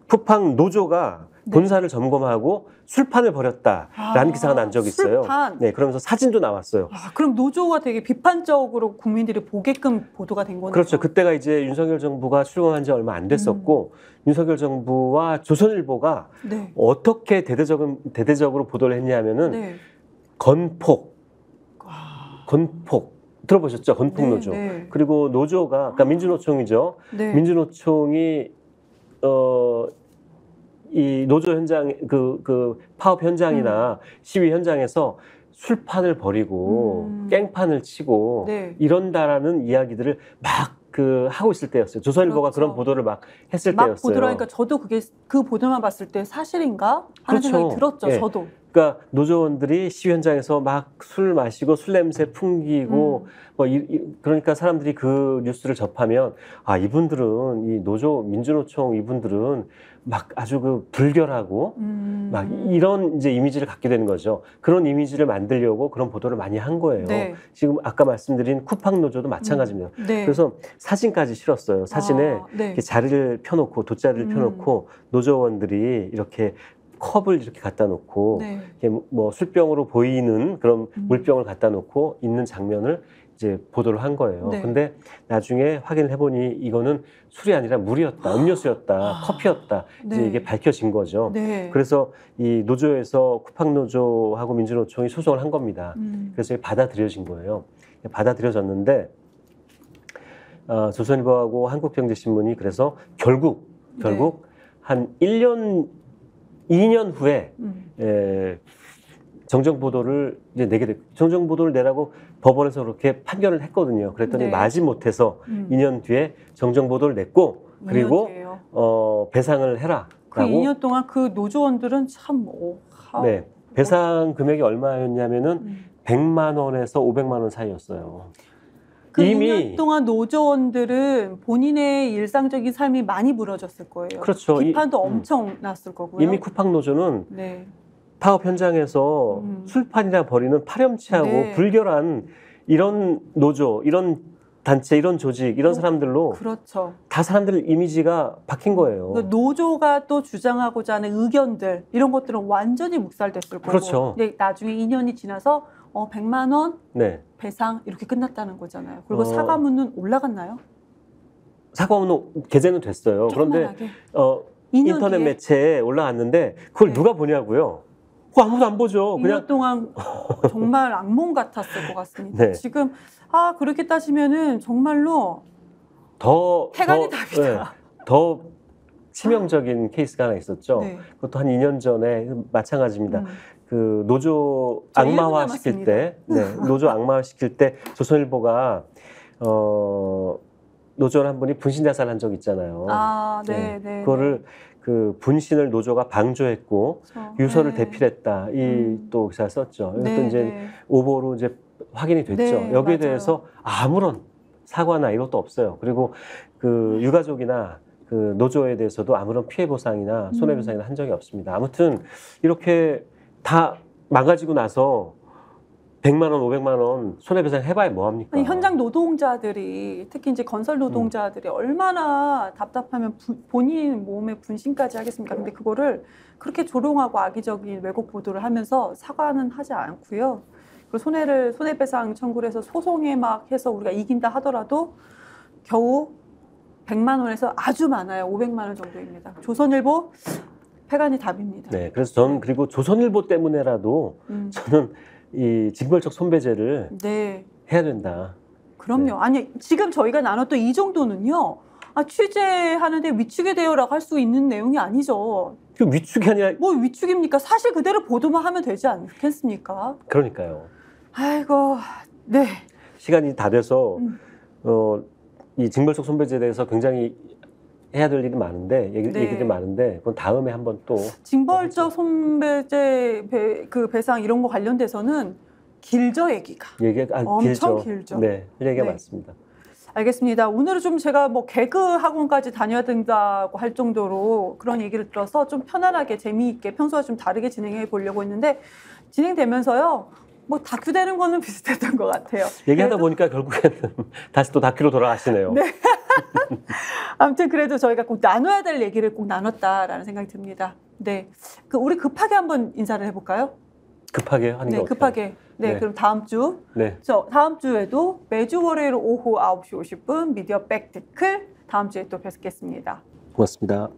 쿠팡 노조가 네. 본사를 점검하고 술판을 벌였다라는 기사가 난 적이 있어요. 술판. 네, 그러면서 사진도 나왔어요. 그럼 노조가 되게 비판적으로 국민들이 보게끔 보도가 된 거네요. 그렇죠. 그때가 이제 윤석열 정부가 출범한 지 얼마 안 됐었고 윤석열 정부와 조선일보가 네. 어떻게 대대적으로 보도를 했냐면은 네. 건폭 들어보셨죠? 건폭 네, 노조. 네. 그리고 노조가 그러니까 민주노총이죠. 네. 민주노총이 이 노조 현장 그 파업 현장이나 시위 현장에서 술판을 벌이고 깽판을 치고 네. 이런다라는 이야기들을 막 하고 있을 때였어요. 조선일보가 그렇죠. 그런 보도를 막 했을 막 때였어요. 보도를 하니까 저도 그 보도만 봤을 때 사실인가 하는 그렇죠. 생각이 들었죠. 예. 저도. 그러니까 노조원들이 시위 현장에서 막 술 마시고 술 냄새 풍기고 그러니까 사람들이 그 뉴스를 접하면 이분들은 이 노조 민주노총 이분들은 막 아주 그 불결하고 막 이런 이제 이미지를 갖게 되는 거죠. 그런 이미지를 만들려고 그런 보도를 많이 한 거예요. 네. 지금 아까 말씀드린 쿠팡 노조도 마찬가지입니다. 네. 그래서 사진까지 실었어요. 사진에 네. 이렇게 자리를 펴놓고 돗자리를 펴놓고 노조원들이 이렇게 컵을 이렇게 갖다 놓고 네. 이렇게 뭐 술병으로 보이는 그런 물병을 갖다 놓고 있는 장면을 이제 보도를 한 거예요. 네. 근데 나중에 확인을 해보니 이거는 술이 아니라 물이었다, 음료수였다, 커피였다. 네. 이제 이게 밝혀진 거죠. 네. 그래서 이 노조에서 쿠팡 노조하고 민주노총이 소송을 한 겁니다. 그래서 받아들여진 거예요. 받아들여졌는데 조선일보하고 한국경제신문이 그래서 결국 한 2년 후에 정정 보도를 이제 내게 됐고 정정 보도를 내라고 법원에서 그렇게 판결을 했거든요. 그랬더니 네. 마지못해서 2년 뒤에 정정 보도를 냈고 그리고 2년 뒤에요. 배상을 해라라고. 그 2년 동안 그 노조원들은 참 네, 배상 금액이 얼마였냐면은 100만 원에서 500만 원 사이였어요. 그 이미 2년 동안 노조원들은 본인의 일상적인 삶이 많이 무너졌을 거예요. 그렇죠. 비판도 엄청 났을 거고요. 이미 쿠팡 노조는 네. 파업 현장에서 술판이나 벌이는 파렴치하고 네. 불결한 이런 노조, 이런 단체, 이런 조직, 이런 사람들로 그렇죠. 다 사람들 이미지가 박힌 거예요. 그 노조가 또 주장하고자 하는 의견들 이런 것들은 완전히 묵살됐을 거고. 그렇죠. 근데 나중에 2년이 지나서 100만 원 네. 배상 이렇게 끝났다는 거잖아요. 그리고 사과문은 올라갔나요? 사과문은 게재는 됐어요. 그런데 조그만하게. 인터넷 뒤에? 매체에 올라왔는데 그걸 네. 누가 보냐고요? 그거 아무도 안 보죠. 2년 동안 정말 악몽 같았을 것 같습니다. 네. 지금 그렇게 따지면은 정말로 더 태간이 답이다. 네, 더 치명적인 케이스가 하나 있었죠. 네. 그것도 한 2년 전에 마찬가지입니다. 그 노조 저 악마화 1분 시킬 때, 노조 악마화 시킬 때 조선일보가 노조원 한 분이 분신 자살한 적 있잖아요. 네. 그거를 그 분신을 노조가 방조했고 그렇죠. 유서를 네. 대필했다. 이 또 기사 썼죠. 이것도 네, 이제 네. 오보로 이제 확인이 됐죠. 네, 여기에 맞아요. 대해서 아무런 사과나 이것도 없어요. 그리고 그 유가족이나 그 노조에 대해서도 아무런 피해 보상이나 손해배상이나 한 적이 없습니다. 아무튼 이렇게 다 망가지고 나서 100만 원, 500만 원 손해배상 해봐야 뭐합니까? 아니, 현장 노동자들이 특히 이제 건설 노동자들이 얼마나 답답하면 본인 몸에 분신까지 하겠습니까? 근데 그거를 그렇게 조롱하고 악의적인 왜곡 보도를 하면서 사과는 하지 않고요. 그리고 손해배상 청구를 해서 소송에 막 해서 우리가 이긴다 하더라도 겨우 100만 원에서 아주 많아요. 500만 원 정도입니다. 조선일보 패간이 답입니다. 네, 그래서 저는 그리고 조선일보 때문에라도 저는 이 징벌적 손배제를 네. 해야 된다. 그럼요. 네. 아니 지금 저희가 나눴던 이 정도는요. 취재하는데 위축이 되어라고 할 수 있는 내용이 아니죠. 그 위축이 아니라 뭐 위축입니까? 사실 그대로 보도만 하면 되지 않겠습니까? 그러니까요. 아이고, 네. 시간이 다 돼서 이 징벌적 손배제에 대해서 굉장히 해야 될 일이 많은데 네. 얘기들이 많은데 그건 다음에 한번 또 징벌적 손배제 그 배상 이런 거 관련돼서는 길죠 얘기가. 엄청 길죠. 네, 얘기가 네. 많습니다. 알겠습니다. 오늘은 좀 제가 뭐 개그 학원까지 다녀야 된다고 할 정도로 그런 얘기를 들어서 좀 편안하게 재미있게 평소와 좀 다르게 진행해 보려고 했는데 진행되면서요. 뭐 다큐 되는 거는 비슷했던 것 같아요. 얘기하다 보니까 결국에는 다시 또 다큐로 돌아가시네요. 네. 아무튼 그래도 저희가 꼭 나눠야 될 얘기를 꼭 나눴다라는 생각이 듭니다. 네. 우리 급하게 한번 인사를 해볼까요? 급하게 하는 게 네, 어때요? 급하게. 네, 네. 그럼 다음 주. 네. 다음 주에도 매주 월요일 오후 9시 50분 미디어 백테클 다음 주에 또 뵙겠습니다. 고맙습니다.